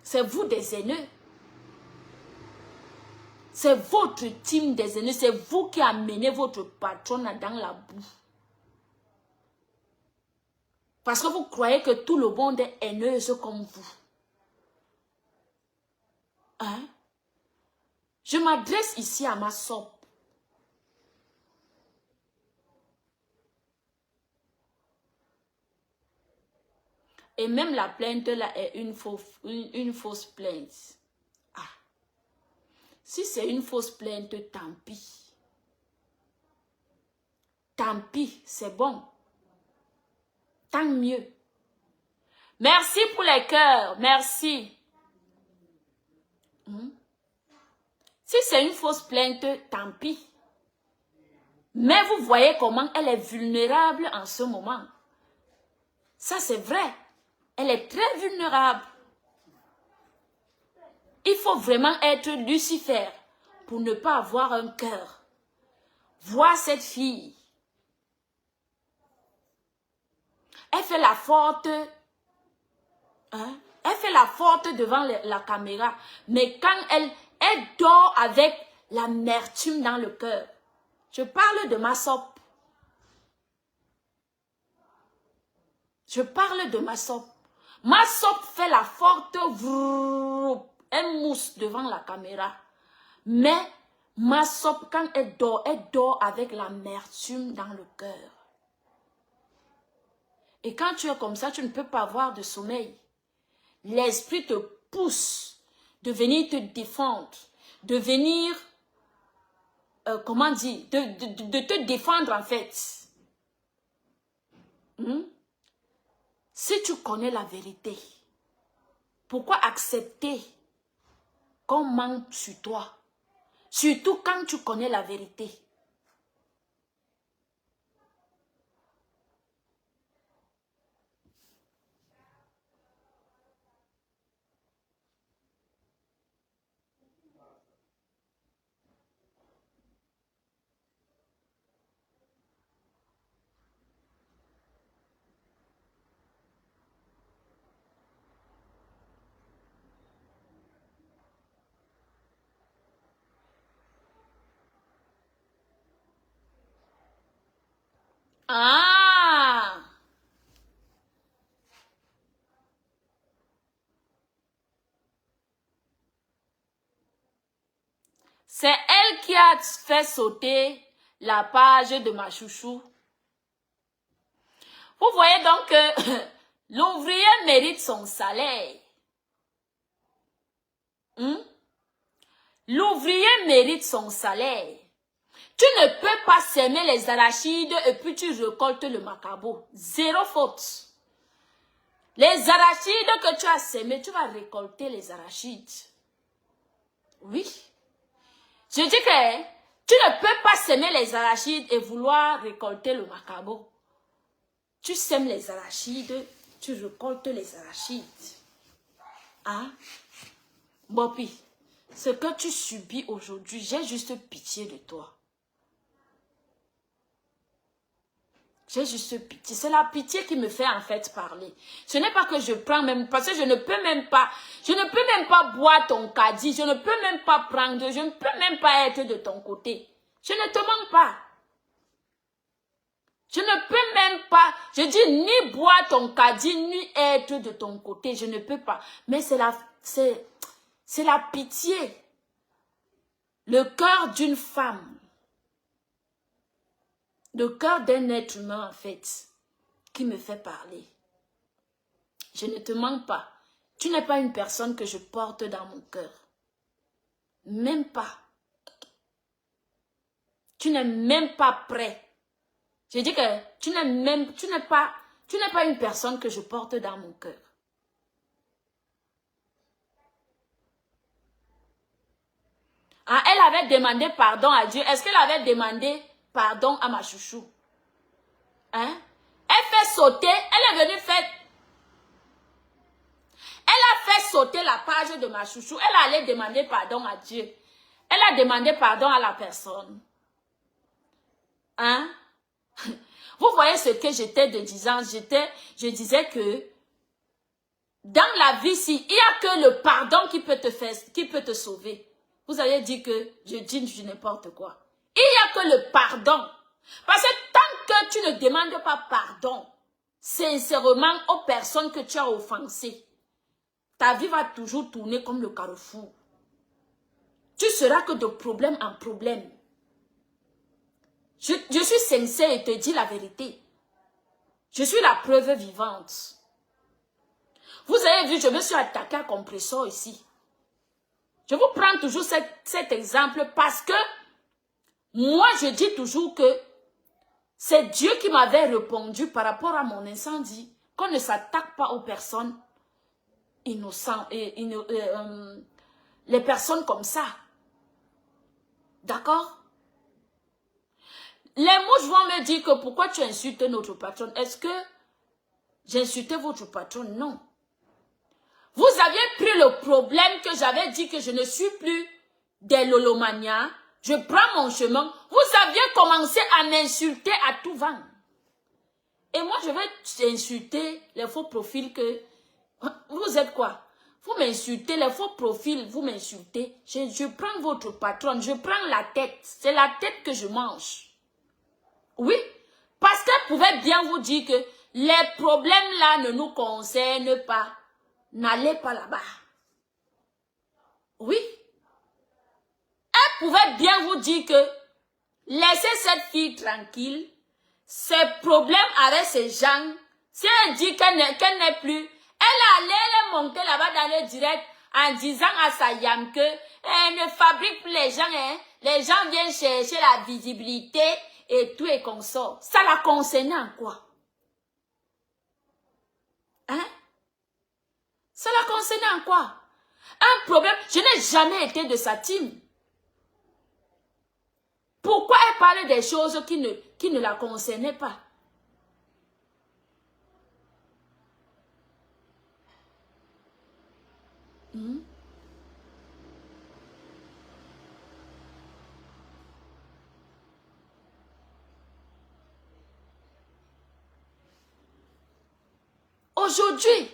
C'est vous des haineux. C'est votre team des haineux. C'est vous qui amenez votre patronne dans la boue. Parce que vous croyez que tout le monde est haineux comme vous. Hein? Je m'adresse ici à ma soeur. Et même la plainte là est une fausse plainte. Ah. Si c'est une fausse plainte, tant pis. Tant pis, c'est bon. Tant mieux. Merci pour les cœurs, merci. Si c'est une fausse plainte, tant pis. Mais vous voyez comment elle est vulnérable en ce moment. Ça, c'est vrai. Elle est très vulnérable. Il faut vraiment être Lucifer pour ne pas avoir un cœur. Vois cette fille. Elle fait la forte. Hein? Elle fait la forte devant la caméra. Mais quand elle dort avec l'amertume dans le cœur. Je parle de Massop. Je parle de Massop. Massop fait la forte. Elle mousse devant la caméra. Mais Massop, quand elle dort avec l'amertume dans le cœur. Et quand tu es comme ça, tu ne peux pas avoir de sommeil. L'esprit te pousse de venir te défendre, de venir, comment dire, de te défendre en fait. Si tu connais la vérité, pourquoi accepter qu'on mente sur toi? Surtout quand tu connais la vérité. Ah! C'est elle qui a fait sauter la page de ma chouchou. Vous voyez donc que l'ouvrier mérite son salaire. L'ouvrier mérite son salaire. Tu ne peux pas s'aimer les arachides et puis tu récoltes le macabo. Zéro faute. Les arachides que tu as sémés, tu vas récolter les arachides. Oui. Je dis que tu ne peux pas s'aimer les arachides et vouloir récolter le macabo. Tu sèmes les arachides, tu récoltes les arachides. Hein? Bopi, ce que tu subis aujourd'hui, j'ai juste pitié de toi. J'ai juste pitié. C'est la pitié qui me fait en fait parler. Ce n'est pas que je prends même, parce que je ne peux même pas boire ton caddie, je ne peux même pas prendre, je ne peux même pas être de ton côté. Je ne te mens pas. Je ne peux même pas, je dis ni boire ton caddie, ni être de ton côté, je ne peux pas. Mais c'est la pitié. Le cœur d'une femme. Le cœur d'un être humain, en fait, qui me fait parler. Je ne te mens pas. Tu n'es pas une personne que je porte dans mon cœur. Même pas. Tu n'es même pas prêt. Je dis que tu n'es pas une personne que je porte dans mon cœur. Ah, elle avait demandé pardon à Dieu. Est-ce qu'elle avait demandé pardon à ma chouchou? Hein? Elle fait sauter, elle est venue faire... Elle a fait sauter la page de ma chouchou. Elle allait demander pardon à Dieu. Elle a demandé pardon à la personne. Hein? Vous voyez ce que j'étais de disant? Je disais que dans la vie, il n'y a que le pardon qui peut te sauver. Vous avez dit que je dis n'importe quoi. Il n'y a que le pardon. Parce que tant que tu ne demandes pas pardon, sincèrement aux personnes que tu as offensées, ta vie va toujours tourner comme le carrefour. Tu seras que de problème en problème. Je suis sincère et te dis la vérité. Je suis la preuve vivante. Vous avez vu, je me suis attaqué à compresseur ici. Je vous prends toujours cet exemple parce que moi, je dis toujours que c'est Dieu qui m'avait répondu par rapport à mon incendie, qu'on ne s'attaque pas aux personnes innocentes, les personnes comme ça. D'accord? Les mouches vont me dire que pourquoi tu insultes notre patronne? Est-ce que j'ai insulté votre patronne? Non. Vous aviez pris le problème que j'avais dit que je ne suis plus des lolomanias. Je prends mon chemin. Vous aviez commencé à m'insulter à tout vent. Et moi, je vais insulter les faux profils que... Vous êtes quoi? Vous m'insultez, les faux profils, vous m'insultez. Je prends votre patronne, je prends la tête. C'est la tête que je mange. Oui, parce qu'elle pouvait bien vous dire que les problèmes là ne nous concernent pas. N'allez pas là-bas. Oui. Elle pouvait bien vous dire que laissez cette fille tranquille. Ses problèmes avec ces gens. Si elle dit qu'elle n'est plus, elle allait monter là-bas dans le direct en disant à sa yam que elle ne fabrique plus les gens. Hein. Les gens viennent chercher la visibilité et tout et consort. Ça la concernait en quoi? Hein? Ça la concernait en quoi? Un problème, je n'ai jamais été de sa team. Pourquoi elle parlait des choses qui ne la concernaient pas? Aujourd'hui,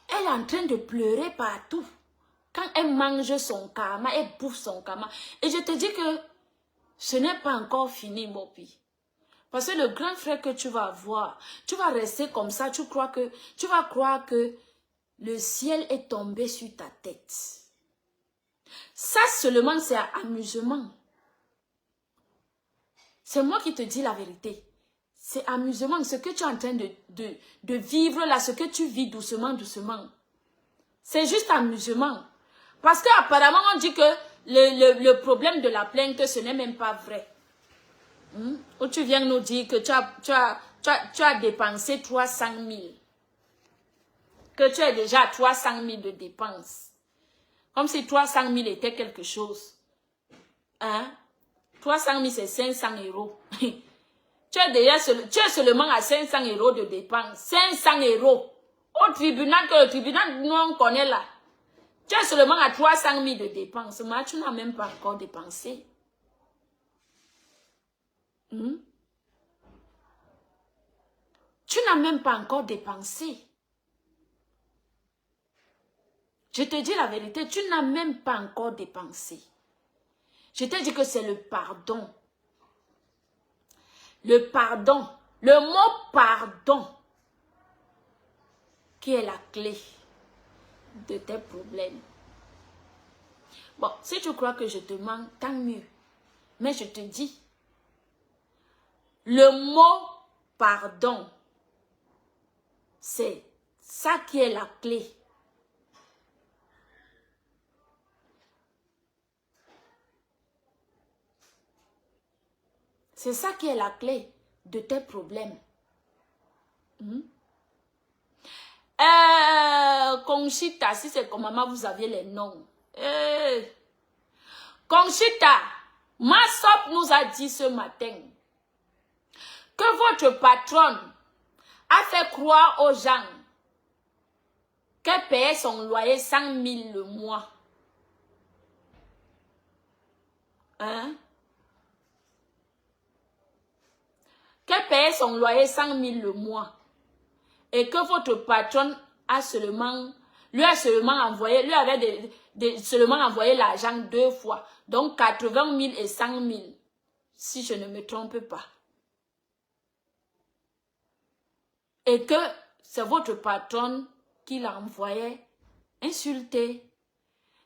elle est en train de pleurer partout. Quand elle mange son karma, elle bouffe son karma. Et je te dis que ce n'est pas encore fini, Mopi. Parce que le grand frère que tu vas avoir, tu vas rester comme ça, tu vas croire que le ciel est tombé sur ta tête. Ça seulement, c'est un amusement. C'est moi qui te dis la vérité. C'est amusement. Ce que tu es en train de vivre là, ce que tu vis doucement, doucement. C'est juste amusement. Parce qu'apparemment, on dit que le problème de la plainte, ce n'est même pas vrai. Ou tu viens nous dire que tu as dépensé 300 000. Que tu es déjà à 300 000 de dépenses. Comme si 300 000 était quelque chose. Hein? 300 000, c'est 500 €. Tu es seulement à 500 € de dépenses. 500 €. Au tribunal, que le tribunal, nous on connaît là. Tu es seulement à 300 000 de dépenses. Mais tu n'as même pas encore dépensé. Tu n'as même pas encore dépensé. Je te dis la vérité, tu n'as même pas encore dépensé. Je te dis que c'est le pardon. Le pardon, le mot pardon, qui est la clé de tes problèmes. Bon, si tu crois que je te mens, tant mieux. Mais je te dis, le mot pardon, c'est ça qui est la clé. C'est ça qui est la clé de tes problèmes. Conchita, si c'est comme maman, vous aviez les noms. Conchita, Massop nous a dit ce matin que votre patronne a fait croire aux gens qu'elle payait son loyer 100 000 le mois. Hein? Qu'elle payait son loyer 100 000 le mois. Et que votre patronne lui a seulement envoyé, lui avait seulement envoyé l'argent 2 fois. Donc 80 000 et 100 000. Si je ne me trompe pas. Et que c'est votre patronne qui l'a envoyé insulter.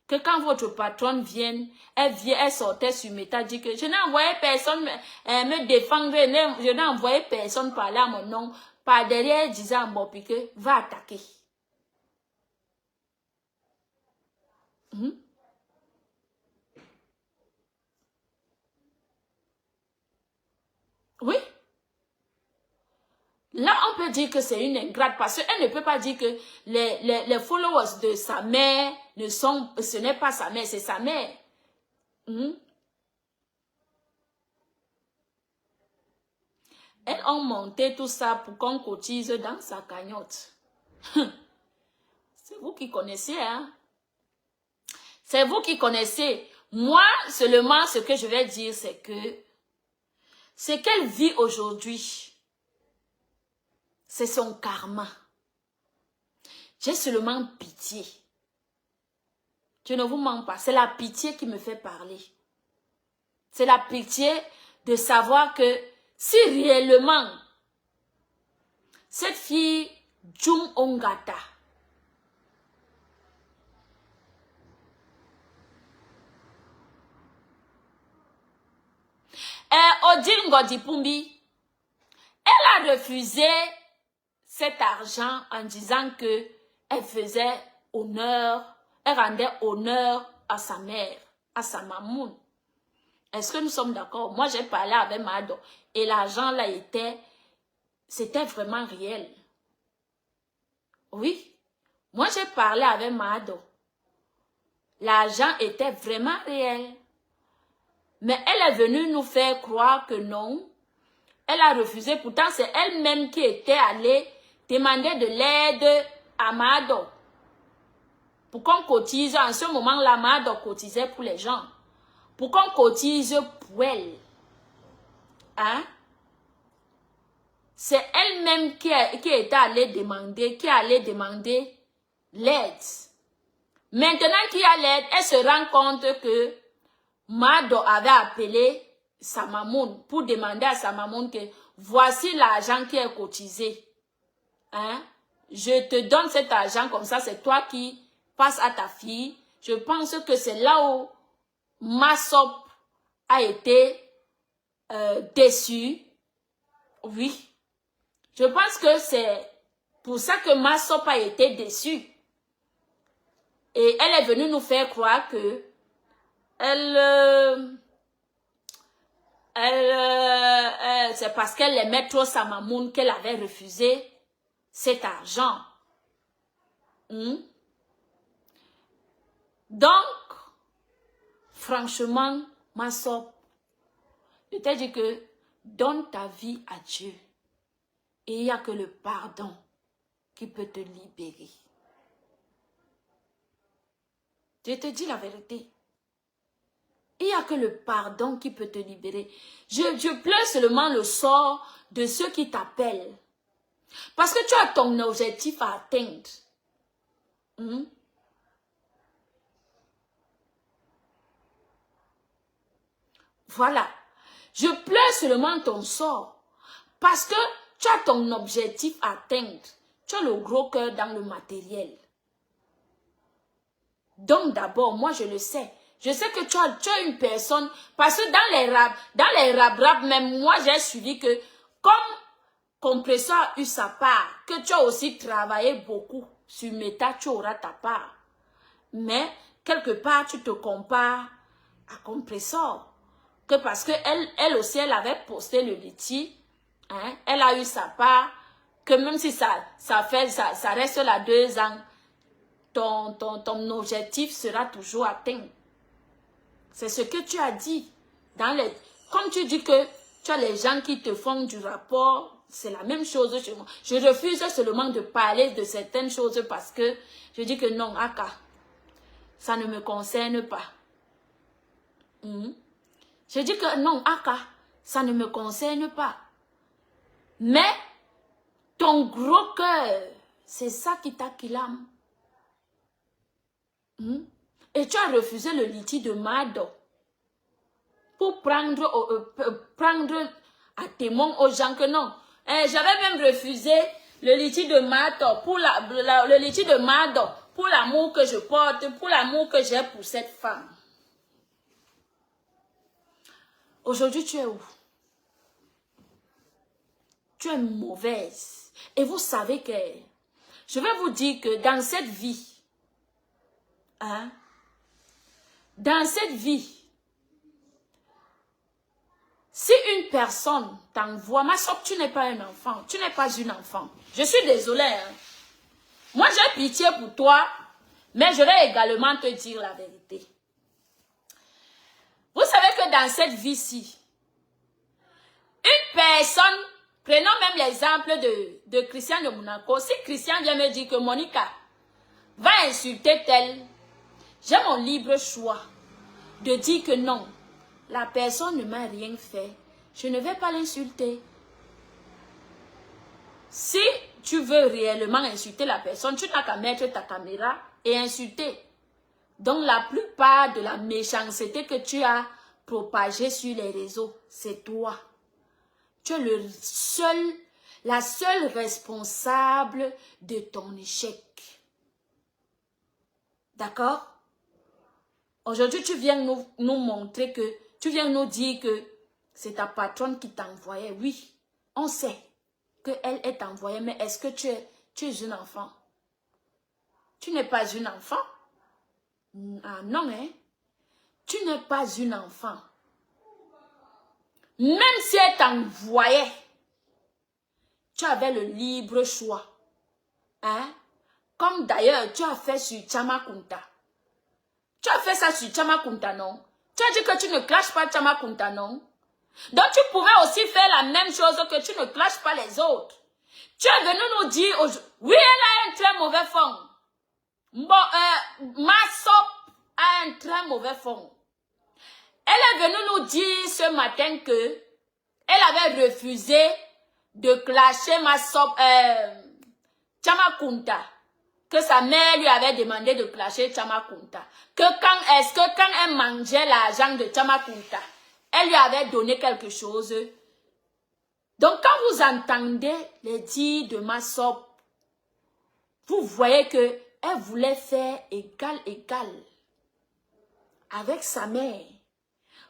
Que quand votre patronne vient, elle sortait sur Meta, dit que je n'ai envoyé personne me défendre, je n'ai envoyé personne parler à mon nom. Par derrière, elle disait à mon piqué, va attaquer. Oui. Là, on peut dire que c'est une ingrate parce qu'elle ne peut pas dire que les followers de sa mère ce n'est pas sa mère, c'est sa mère. Elles ont monté tout ça pour qu'on cotise dans sa cagnotte. C'est vous qui connaissez, hein? C'est vous qui connaissez. Moi, seulement, ce que je vais dire, c'est qu'elle vit aujourd'hui. C'est son karma. J'ai seulement pitié. Je ne vous mens pas. C'est la pitié qui me fait parler. C'est la pitié de savoir que si réellement cette fille Jum Ongata Odile Ngodipumbi, elle a refusé cet argent en disant que elle faisait honneur, elle rendait honneur à sa mère, à sa mamoun. Est-ce que nous sommes d'accord? Moi, j'ai parlé avec Mado et l'argent là c'était vraiment réel. Oui, moi j'ai parlé avec Mado. L'argent était vraiment réel. Mais elle est venue nous faire croire que non. Elle a refusé. Pourtant, c'est elle-même qui était allée demander de l'aide à Mado. Pour qu'on cotise. En ce moment-là, Mado cotisait pour les gens. Pour qu'on cotise pour elle. Hein? C'est elle-même qui était allée demander l'aide. Maintenant qu'il y a l'aide, elle se rend compte que Mado avait appelé sa mamoun pour demander à sa mamoun que voici l'argent qui est cotisé. Hein? Je te donne cet argent comme ça, c'est toi qui passes à ta fille. Je pense que c'est là où Massop a été déçu. Oui. Je pense que c'est pour ça que Massop a été déçu. Et elle est venue nous faire croire que c'est parce qu'elle aimait trop sa mamoun qu'elle avait refusé cet argent. Donc, franchement, Massop, je t'ai dit que donne ta vie à Dieu. Et il n'y a que le pardon qui peut te libérer. Je te dis la vérité. Il n'y a que le pardon qui peut te libérer. Je pleure seulement le sort de ceux qui t'appellent. Parce que tu as ton objectif à atteindre. Voilà. Je pleure seulement ton sort. Parce que tu as ton objectif à atteindre. Tu as le gros cœur dans le matériel. Donc d'abord, moi je le sais. Je sais que tu as une personne, parce que dans les rap même, moi j'ai suivi que comme Compressor a eu sa part, que tu as aussi travaillé beaucoup sur Meta, tu auras ta part. Mais quelque part, tu te compares à Compressor. Que parce que elle aussi, elle avait posté le litige, hein, elle a eu sa part, que même si ça reste là 2 ans, ton objectif sera toujours atteint. C'est ce que tu as dit. Comme tu dis que tu as les gens qui te font du rapport, c'est la même chose chez moi. Je refuse seulement de parler de certaines choses parce que je dis que non, Aka, ça ne me concerne pas. Je dis que non, Aka, ça ne me concerne pas. Mais ton gros cœur, c'est ça qui t'acclame. Et tu as refusé le litige de Mado pour prendre à témoin aux gens que non. J'avais même refusé le litige de Mado le litige de Mado pour l'amour que je porte, pour l'amour que j'ai pour cette femme. Aujourd'hui, tu es où? Tu es mauvaise. Et vous savez que je vais vous dire que dans cette vie, dans cette vie, Si une personne t'envoie, ma soeur, tu n'es pas un enfant, tu n'es pas une enfant. Je suis désolée. Hein. Moi, j'ai pitié pour toi, mais je vais également te dire la vérité. Vous savez que dans cette vie-ci, une personne, prenons même l'exemple de Christian de Monaco, si Christian vient me dire que Monica va insulter tel, j'ai mon libre choix de dire que non, la personne ne m'a rien fait, je ne vais pas l'insulter. Si tu veux réellement insulter la personne, tu n'as qu'à mettre ta caméra et insulter. Donc la plupart de la méchanceté que tu as propagée sur les réseaux, c'est toi. Tu es la seule responsable de ton échec. D'accord? Aujourd'hui, tu viens nous montrer que, tu viens nous dire que c'est ta patronne qui t'envoyait. Oui, on sait qu'elle est envoyée, mais est-ce que tu es une enfant? Tu n'es pas une enfant? Ah non, hein? Tu n'es pas une enfant. Même si elle t'envoyait, tu avais le libre choix. Hein? Comme d'ailleurs, tu as fait sur Chama Kunta. Tu as fait ça sur Chama Kunta, non? Tu as dit que tu ne clashes pas Chama Kunta, non? Donc tu pouvais aussi faire la même chose que tu ne clashes pas les autres. Tu es venu nous dire, oui, elle a un très mauvais fond. Bon, Massop a un très mauvais fond. Elle est venue nous dire ce matin que elle avait refusé de clasher Chama Kunta. Que sa mère lui avait demandé de clasher Chama Kunta. Est-ce que quand elle mangeait l'argent de Chama Kunta, elle lui avait donné quelque chose? Donc quand vous entendez les dires de Massop, vous voyez que elle voulait faire égal avec sa mère.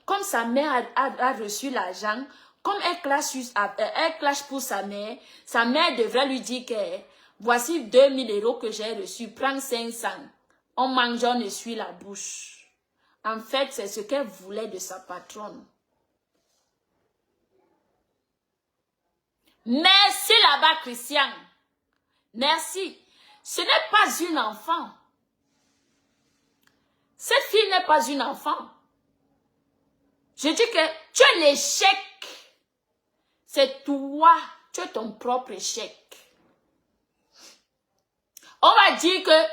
Comme sa mère a reçu l'argent, comme elle clash pour sa mère devrait lui dire que voici 2000 € que j'ai reçus, prends 500. On mange, on essuie la bouche. En fait, c'est ce qu'elle voulait de sa patronne. Merci là-bas, Christian. Merci. Ce n'est pas une enfant. Cette fille n'est pas une enfant. Je dis que tu es l'échec. C'est toi. Tu es ton propre échec. On va dire que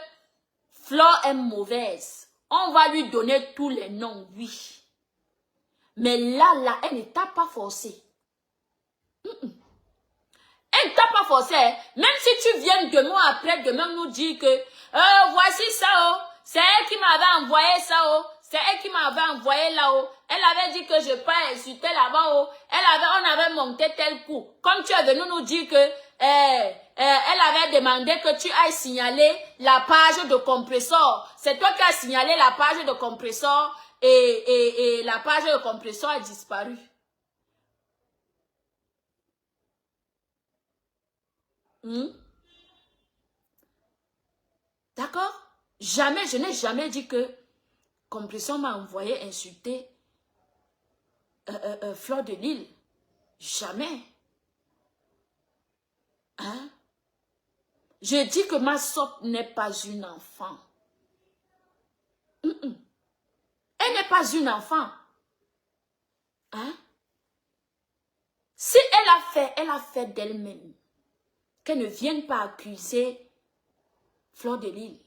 Flore est mauvaise. On va lui donner tous les noms, oui. Mais là, elle ne t'a pas forcé. Elle ne t'a pas forcé. Même si tu viens demain après-demain nous dire que voici ça, oh. C'est elle qui m'avait envoyé ça, oh. C'est elle qui m'avait envoyé là-haut. Elle avait dit que je peux insulter là-bas, oh. On avait monté tel coup. Comme tu es venu nous dire que elle avait demandé que tu ailles signaler la page de compresseur. C'est toi qui as signalé la page de compresseur et la page de compresseur a disparu. D'accord? Jamais, je n'ai jamais dit que Compression m'a envoyé insulter Flore de Lille. Jamais. Hein? Je dis que Massop n'est pas une enfant. Elle n'est pas une enfant. Hein? Si elle a fait d'elle-même. Qu'elle ne vienne pas accuser Flore de Lille.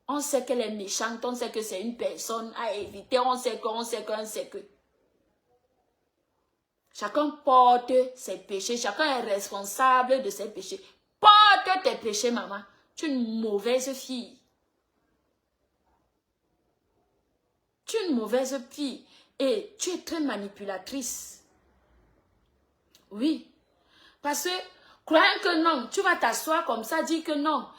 On sait qu'elle est méchante, on sait que c'est une personne à éviter, on sait que. Chacun porte ses péchés, chacun est responsable de ses péchés. Porte tes péchés, maman. Tu es une mauvaise fille. Tu es une mauvaise fille et tu es très manipulatrice. Oui, parce que croyant que non, tu vas t'asseoir comme ça, dire que non.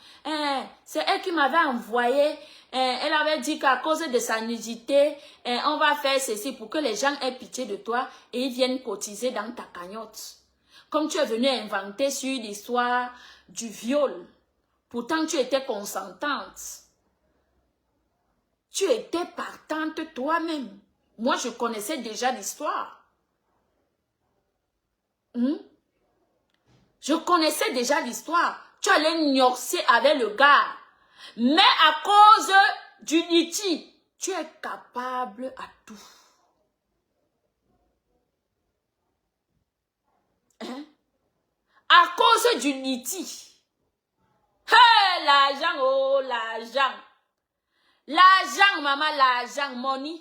C'est elle qui m'avait envoyé. Elle avait dit qu'à cause de sa nudité, on va faire ceci pour que les gens aient pitié de toi et ils viennent cotiser dans ta cagnotte. Comme tu es venu inventer sur l'histoire du viol. Pourtant, tu étais consentante. Tu étais partante toi-même. Moi, je connaissais déjà l'histoire. Je connaissais déjà l'histoire. Tu allais gnorcer avec le gars. Mais à cause du litige, tu es capable à tout. Hein? À cause du litige. Hey, l'argent, oh, l'argent. L'argent, maman, l'argent, money.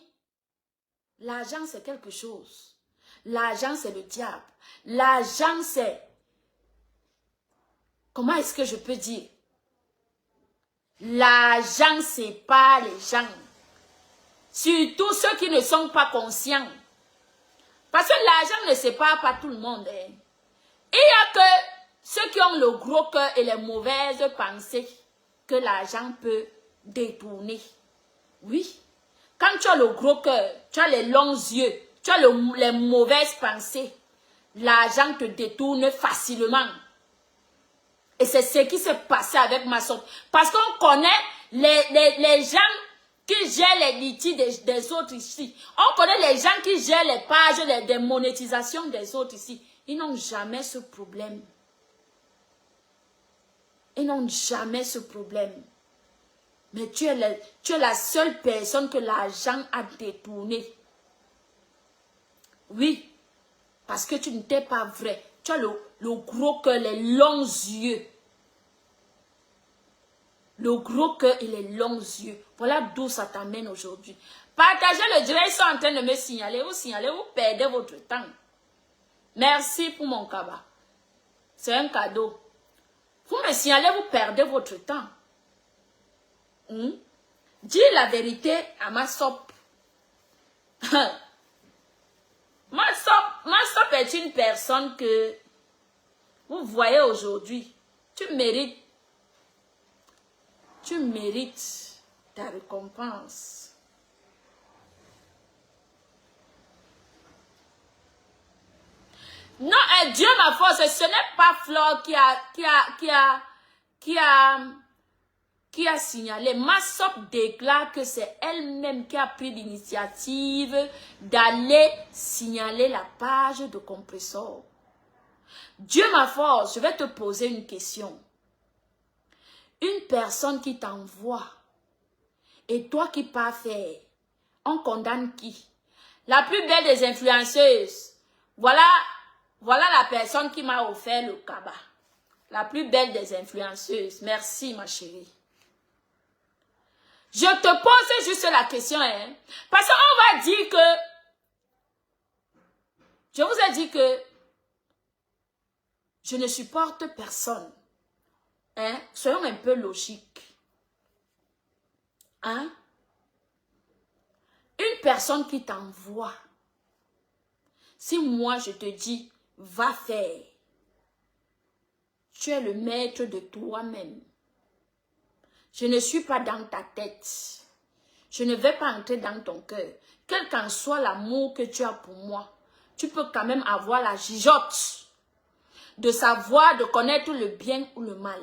L'argent, c'est quelque chose. L'argent, c'est le diable. L'argent, c'est... Comment est-ce que je peux dire? L'argent sépare les gens. Surtout ceux qui ne sont pas conscients. Parce que l'argent ne sépare pas tout le monde. Hein. Il n'y a que ceux qui ont le gros cœur et les mauvaises pensées que l'argent peut détourner. Oui. Quand tu as le gros cœur, tu as les longs yeux, tu as les mauvaises pensées, l'argent te détourne facilement. Et c'est ce qui s'est passé avec ma soeur. Parce qu'on connaît les gens qui gèrent les litiges des autres ici. On connaît les gens qui gèrent les pages des monétisations des autres ici. Ils n'ont jamais ce problème. Ils n'ont jamais ce problème. Mais tu es la seule personne que l'argent a détournée. Oui. Parce que tu n'étais pas vrai. Tu as le gros cœur, les longs yeux. Le gros cœur et les longs yeux. Voilà d'où ça t'amène aujourd'hui. Partagez le direct, ils sont en train de me signaler. Vous perdez votre temps. Merci pour mon cabas. C'est un cadeau. Vous me signalez, vous perdez votre temps. Dis la vérité à ma sop. Ma sop est une personne que vous voyez aujourd'hui. Tu mérites ta récompense. Non, Dieu ma force, ce n'est pas Flore qui a signalé. Ma sop déclare que c'est elle-même qui a pris l'initiative d'aller signaler la page de Compressor. Dieu ma force, je vais te poser une question. Une personne qui t'envoie et toi qui pars faire, on condamne qui? La plus belle des influenceuses. Voilà la personne qui m'a offert le cabas. La plus belle des influenceuses. Merci ma chérie. Je te pose juste la question, hein, parce qu'on va dire que, je vous ai dit que je ne supporte personne. Hein? Soyons un peu logiques. Hein? Une personne qui t'envoie, si moi je te dis, va faire, tu es le maître de toi-même. Je ne suis pas dans ta tête. Je ne vais pas entrer dans ton cœur. Quel qu'en soit l'amour que tu as pour moi, tu peux quand même avoir la gigote de savoir, de connaître le bien ou le mal.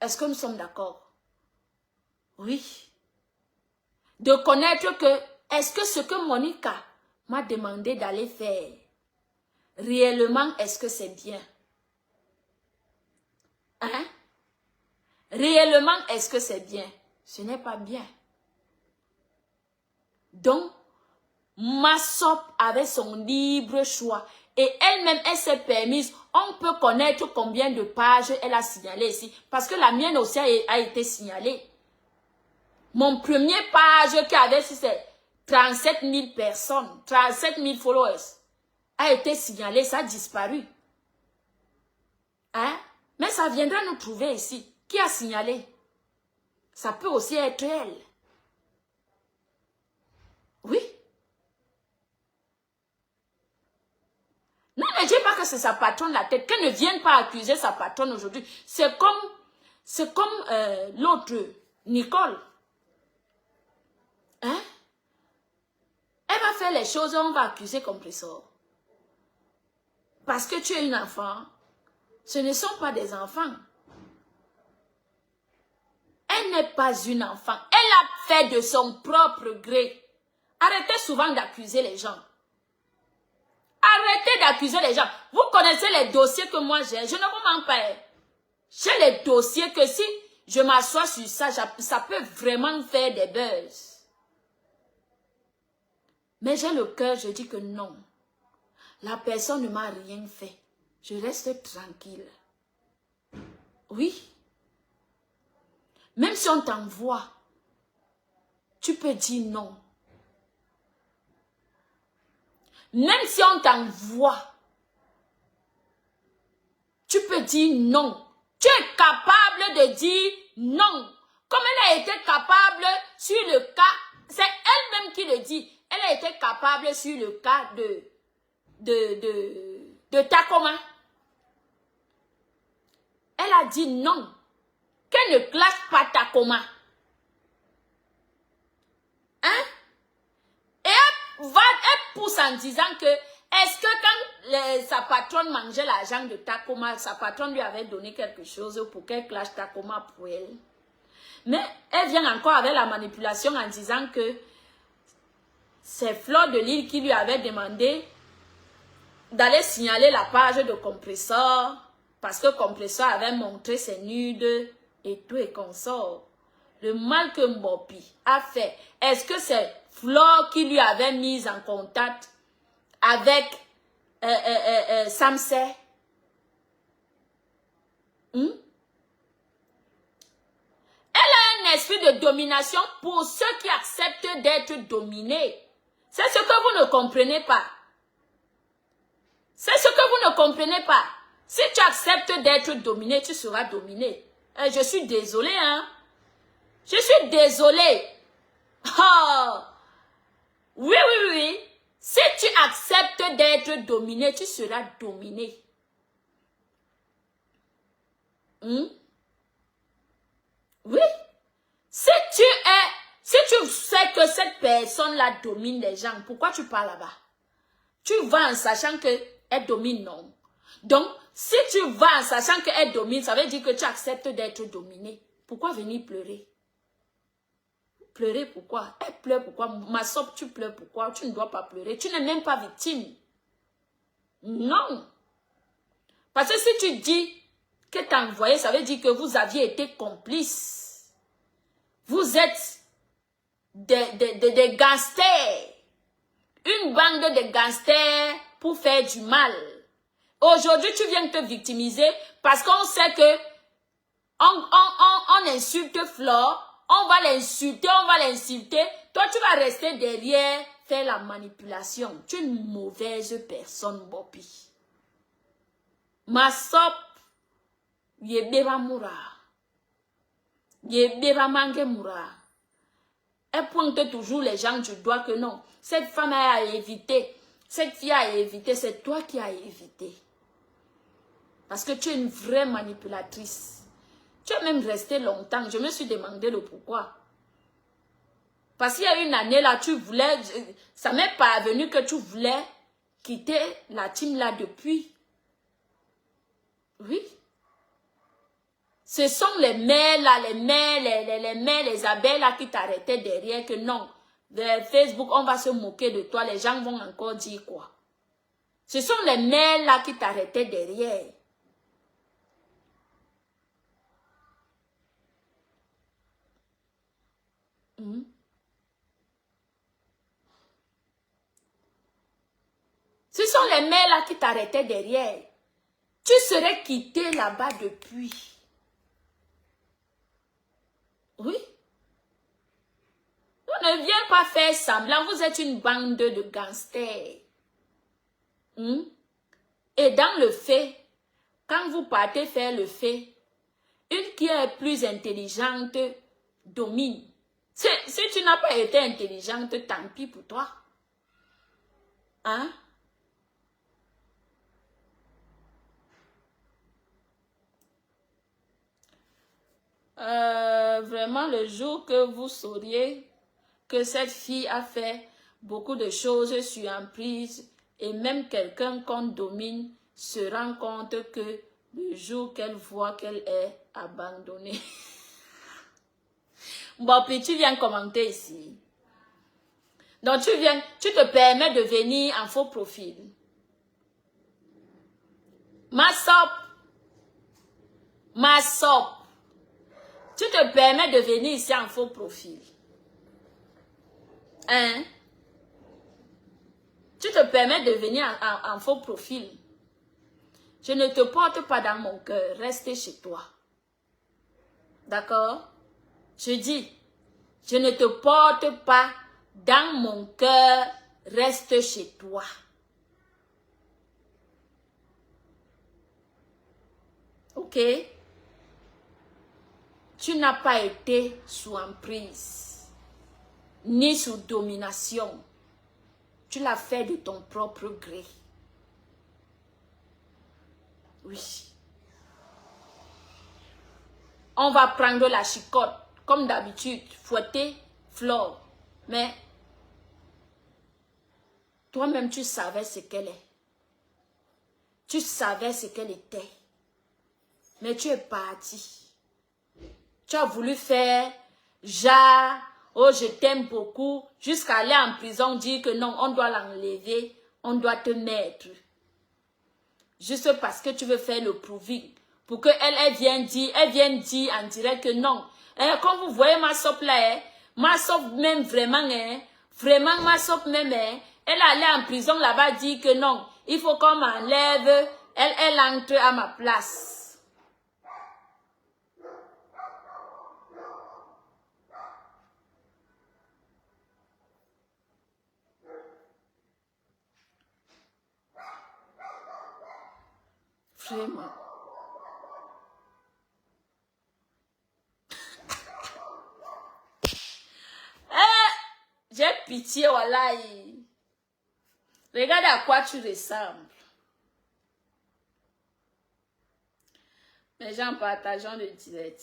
Est-ce que nous sommes d'accord? Oui. De connaître que, est-ce que ce que Monica m'a demandé d'aller faire, réellement, est-ce que c'est bien? Hein? Réellement, est-ce que c'est bien? Ce n'est pas bien. Donc, ma sop avait son libre choix. Et elle-même, elle s'est permise. On peut connaître combien de pages elle a signalé ici. Parce que la mienne aussi a été signalée. Mon premier page qui avait, c'est 37 000 personnes, 37 000 followers, a été signalé, ça a disparu. Hein? Mais ça viendra nous trouver ici. Qui a signalé? Ça peut aussi être elle. Oui. Ne dis pas que c'est sa patronne la tête. Qu'elle ne vienne pas accuser sa patronne aujourd'hui. C'est comme l'autre, Nicole. Hein? Elle va faire les choses et on va accuser Compressor. Parce que tu es une enfant. Ce ne sont pas des enfants. Elle n'est pas une enfant. Elle a fait de son propre gré. Arrêtez souvent d'accuser les gens. Arrêtez d'accuser les gens. Vous connaissez les dossiers que moi j'ai. Je ne vous mens pas. J'ai les dossiers que si je m'assois sur ça, ça peut vraiment faire des buzz. Mais j'ai le cœur, je dis que non. La personne ne m'a rien fait. Je reste tranquille. Oui. Même si on t'envoie, tu peux dire non. Même si on t'envoie, tu peux dire non. Tu es capable de dire non. Comme elle a été capable sur le cas, c'est elle-même qui le dit. Elle a été capable sur le cas de Tacoma. Elle a dit non. Qu'elle ne classe pas Tacoma. Hein? Et elle pousse en disant que est-ce que quand sa patronne mangeait l'argent de Tacoma, sa patronne lui avait donné quelque chose pour qu'elle clash Tacoma pour elle? Mais elle vient encore avec la manipulation en disant que c'est Fleur de Lille qui lui avait demandé d'aller signaler la page de Compresseur parce que Compresseur avait montré ses nudes et tout et consort. Le mal que Mbopi a fait, est-ce que c'est Fleur qui lui avait mis en contact avec Samsey? Elle a un esprit de domination pour ceux qui acceptent d'être dominés. C'est ce que vous ne comprenez pas. C'est ce que vous ne comprenez pas. Si tu acceptes d'être dominé, tu seras dominé. Je suis désolée, hein. Je suis désolée. Oh. Oui, oui, oui. Si tu acceptes d'être dominé, tu seras dominé. Oui. Si tu sais que cette personne-là domine les gens, pourquoi tu pars là-bas? Tu vas en sachant qu'elle domine, non. Donc, si tu vas en sachant qu'elle domine, ça veut dire que tu acceptes d'être dominé. Pourquoi venir pleurer? Pleurer pourquoi? Elle pleure pourquoi? Ma soeur, tu pleures pourquoi? Tu ne dois pas pleurer. Tu n'es même pas victime. Non. Parce que si tu dis que tu as envoyé, ça veut dire que vous aviez été complices. Vous êtes des gangsters. Une bande de gangsters pour faire du mal. Aujourd'hui, tu viens te victimiser parce qu'on sait que on insulte Flore, on va l'insulter, Toi, tu vas rester derrière, faire la manipulation. Tu es une mauvaise personne, Bopi. Masop, yebeba moura. Yebeba mange moura. Elle pointe toujours les gens du doigt que non. Cette femme a évité. Cette fille a évité. C'est toi qui as évité. Parce que tu es une vraie manipulatrice. Tu es même resté longtemps. Je me suis demandé le pourquoi. Parce qu'il y a une année là, tu voulais... Ça m'est parvenu que tu voulais quitter la team là depuis. Oui. Ce sont les mères là, les mères, les abeilles là qui t'arrêtaient derrière que non. De Facebook, on va se moquer de toi. Les gens vont encore dire quoi? Ce sont les mères là qui t'arrêtaient derrière. Ce sont les mères là qui t'arrêtaient derrière. Tu serais quitté là-bas depuis. Oui. Vous ne viens pas faire semblant. Vous êtes une bande de gangsters. Et dans le fait, quand vous partez faire le fait, une qui est plus intelligente domine. Si tu n'as pas été intelligente, tant pis pour toi. Hein? Vraiment, le jour que vous sauriez que cette fille a fait beaucoup de choses sur emprise et même quelqu'un qu'on domine se rend compte que le jour qu'elle voit qu'elle est abandonnée. Bon, puis tu viens commenter ici. Donc tu te permets de venir en faux profil. Ma sop, tu te permets de venir ici en faux profil. Hein? Tu te permets de venir en faux profil. Je ne te porte pas dans mon cœur. Reste chez toi. D'accord? Je dis, je ne te porte pas dans mon cœur. Reste chez toi. Ok? Tu n'as pas été sous emprise, ni sous domination. Tu l'as fait de ton propre gré. Oui. On va prendre la chicotte, comme d'habitude, fouetter Flore. Mais toi-même, tu savais ce qu'elle est. Tu savais ce qu'elle était. Mais tu es parti. Tu as voulu faire genre, oh je t'aime beaucoup, jusqu'à aller en prison, dire que non, on doit l'enlever, on doit te mettre. Juste parce que tu veux faire le proving. Pour qu'elle vienne dire en direct que non. Comme vous voyez ma sop là, ma sop même vraiment, vraiment ma sop même, elle allait en prison là-bas dire que non, il faut qu'on m'enlève, elle entre à ma place. Vraiment. J'ai pitié, wallahi. Regarde à quoi tu ressembles. Les gens partageant le direct.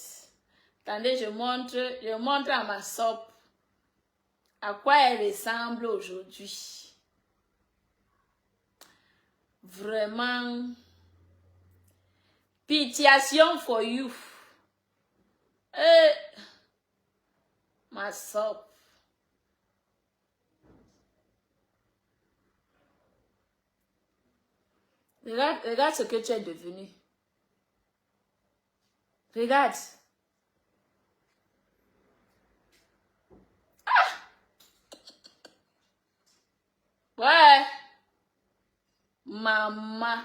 Attendez, je montre à ma sop à quoi elle ressemble aujourd'hui. Vraiment. Pitiation for you. Ma sop. Regarde ce que tu es devenu. Regarde. Ah! Ouais. Maman.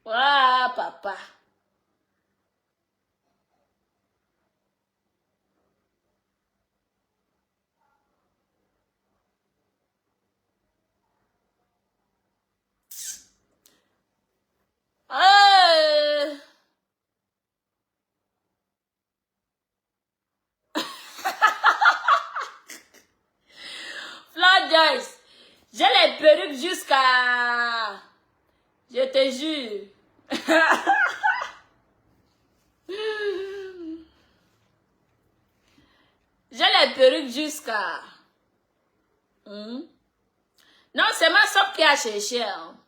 Ouais, papa. Flore Joyce, j'ai les perruques jusqu'à... Je te jure. J'ai les perruques jusqu'à... Non, c'est ma sop qui a cherché. Hein.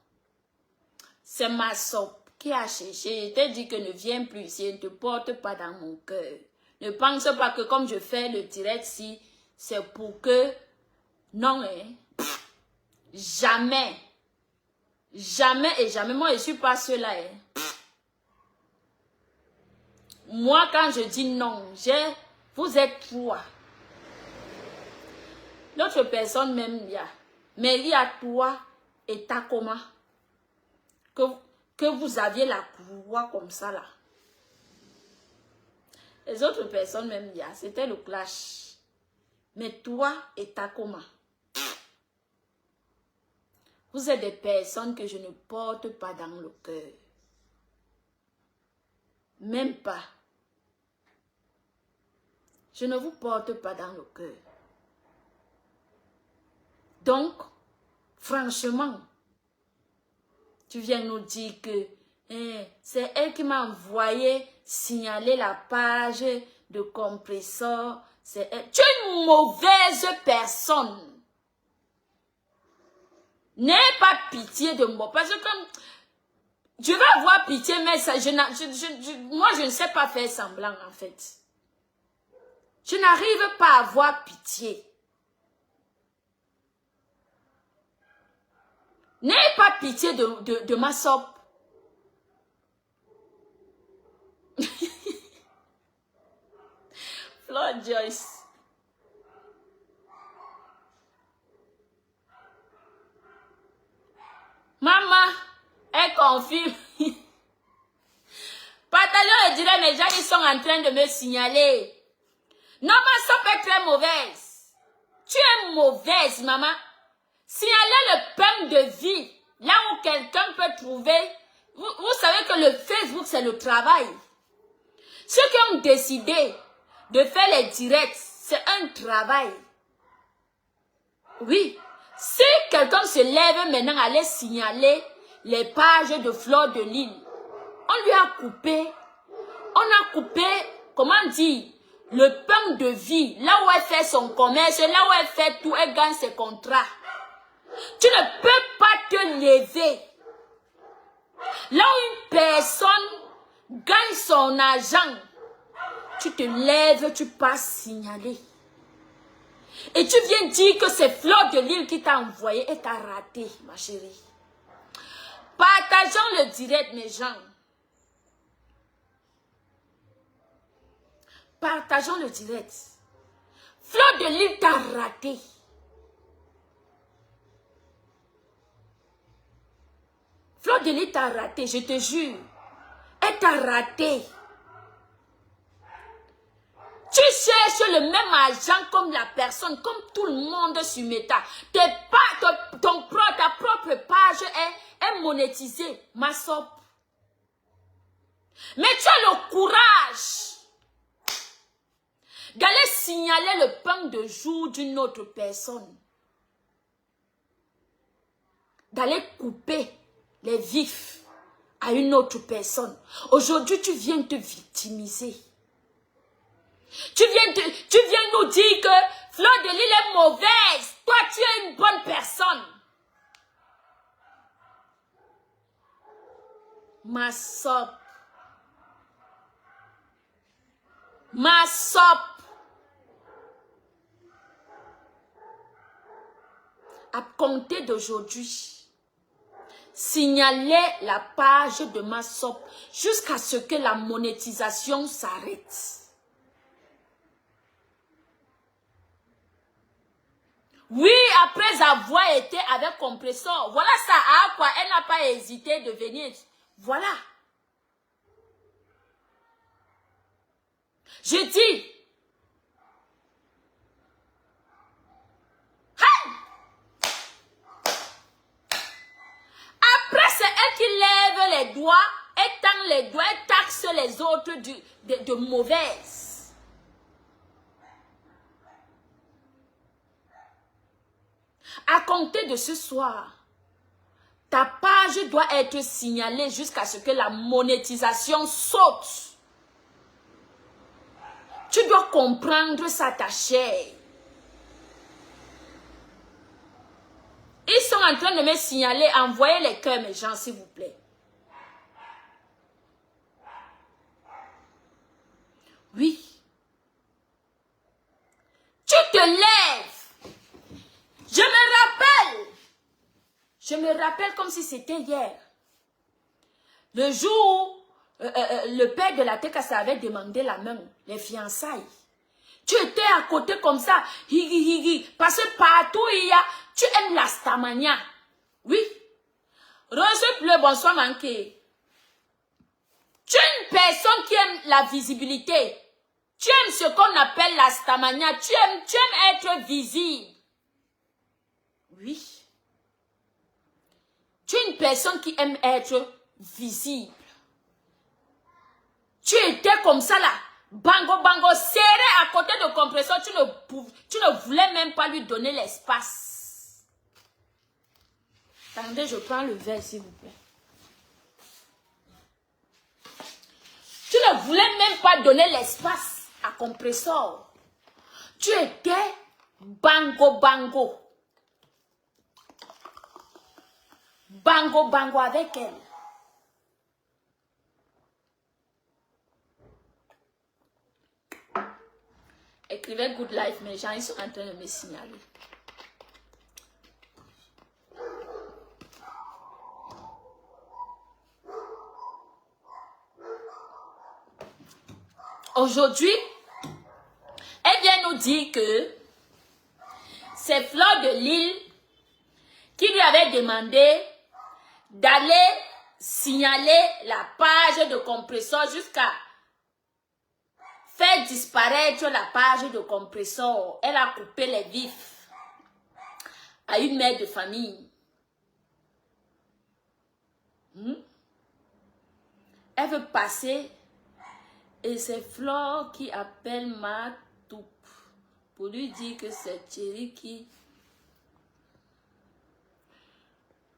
C'est ma sop qui a cherché. Je t'ai dit que ne viens plus ici, ne te porte pas dans mon cœur. Ne pense pas que comme je fais le direct ici, c'est pour que... Non, hein. Jamais. Jamais et jamais. Moi, je ne suis pas cela. Hein. Moi, quand je dis non, vous êtes trois. L'autre personne même, il y a. Mais il y a toi et Takoma. Que vous aviez la courroie comme ça là. Les autres personnes même, il y a. C'était le clash. Mais toi et Takoma. Vous êtes des personnes que je ne porte pas dans le cœur. Même pas. Je ne vous porte pas dans le cœur. Donc, franchement, tu viens nous dire que c'est elle qui m'a envoyé signaler la page de compresseur. C'est elle. Tu es une mauvaise personne. N'aie pas pitié de moi. Parce que comme je vais avoir pitié, mais ça, moi, je ne sais pas faire semblant, en fait. Je n'arrive pas à avoir pitié. N'ayez pas pitié de ma sope. Fleur Joyce. Maman, elle confirme. Partagez le direct, mes gens, ils sont en train de me signaler. Non, ma sope est très mauvaise. Tu es mauvaise, maman. Signalez le pain de vie. Là où quelqu'un peut trouver. Vous savez que le Facebook, c'est le travail. Ceux qui ont décidé de faire les directs, c'est un travail. Oui. Si quelqu'un se lève maintenant à aller signaler les pages de Fleur de Lys, on lui a coupé. On a coupé, comment dire, le pain de vie. Là où elle fait son commerce, là où elle fait tout, elle gagne ses contrats. Tu ne peux pas te lever. Là où une personne gagne son argent, tu te lèves, tu passes signaler. Et tu viens dire que c'est Fleur de Lys qui t'a envoyé et t'a raté, ma chérie. Partageons le direct, mes gens. Partageons le direct. Fleur de Lys t'a raté. Fleur de Lys t'a raté, je te jure. Elle t'a raté. Tu cherches le même argent comme la personne, comme tout le monde sur Meta. Ta propre page est monétisée, ma sope. Mais tu as le courage d'aller signaler le pain de jour d'une autre personne. D'aller couper les vifs à une autre personne. Aujourd'hui, tu viens te victimiser. Tu viens nous dire que Fleur de Lys est mauvaise. Toi, tu es une bonne personne. Ma sope. Ma sope. À compter d'aujourd'hui, signalez la page de ma sope jusqu'à ce que la monétisation s'arrête. Oui, après avoir été avec Compressor, voilà ça à quoi elle n'a pas hésité de venir. Voilà. Je dis. Hey! Après, c'est elle qui lève les doigts, et tend les doigts, et taxe les autres de mauvaises. À compter de ce soir, ta page doit être signalée jusqu'à ce que la monétisation saute. Tu dois comprendre ça, ta chair. Ils sont en train de me signaler, envoyez les cœurs, mes gens, s'il vous plaît. Oui. Tu te lèves. Je me rappelle comme si c'était hier. Le jour où le père de la Tekasa avait demandé la main, les fiançailles. Tu étais à côté comme ça, parce que partout il y a, tu aimes la stamania. Oui. Rose bleu, bonsoir manqué. Tu es une personne qui aime la visibilité. Tu aimes ce qu'on appelle la stamania. Tu aimes être visible. Oui. Tu es une personne qui aime être visible. Tu étais comme ça là, bango bango, serré à côté de Compressor, tu ne voulais même pas lui donner l'espace. Attendez, je prends le verre s'il vous plaît. Tu ne voulais même pas donner l'espace à Compressor. Tu étais bango bango. Bango bango avec elle. Écrivez Good Life, mais les gens ils sont en train de me signaler. Aujourd'hui, elle vient nous dire que c'est Fleur de Lille qui lui avait demandé d'aller signaler la page de compresseur jusqu'à faire disparaître la page de compresseur. Elle a coupé les vifs à une mère de famille. Elle veut passer et c'est Flore qui appelle Matoup pour lui dire que c'est Thierry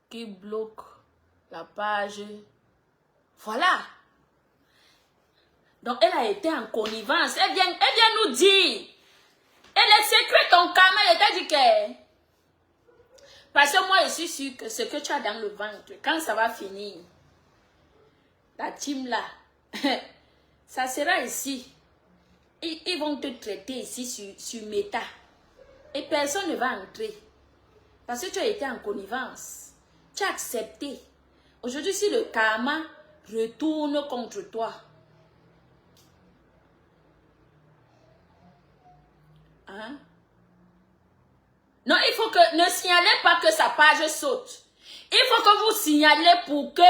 qui bloque la page. Voilà. Donc elle a été en connivence. Elle vient nous dire. Elle est secrète ton karma. Elle t'a dit que. Parce que moi je suis sûre que ce que tu as dans le ventre, quand ça va finir, la team là, ça sera ici. Ils vont te traiter ici sur méta. Et personne ne va entrer. Parce que tu as été en connivence. Tu as accepté. Aujourd'hui, si le karma retourne contre toi, hein? Non, il faut que ne signalez pas que sa page saute. Il faut que vous signalez pour que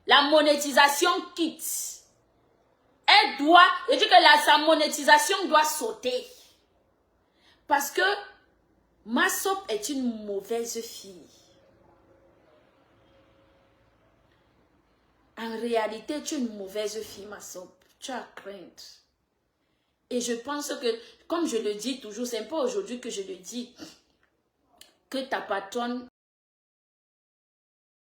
la monétisation quitte. Elle doit, je dis que sa monétisation doit sauter. Parce que Massop est une mauvaise fille. En réalité, tu es une mauvaise fille, Massop. Tu as crainte. Et je pense que, comme je le dis toujours, c'est pas aujourd'hui que je le dis, que ta patronne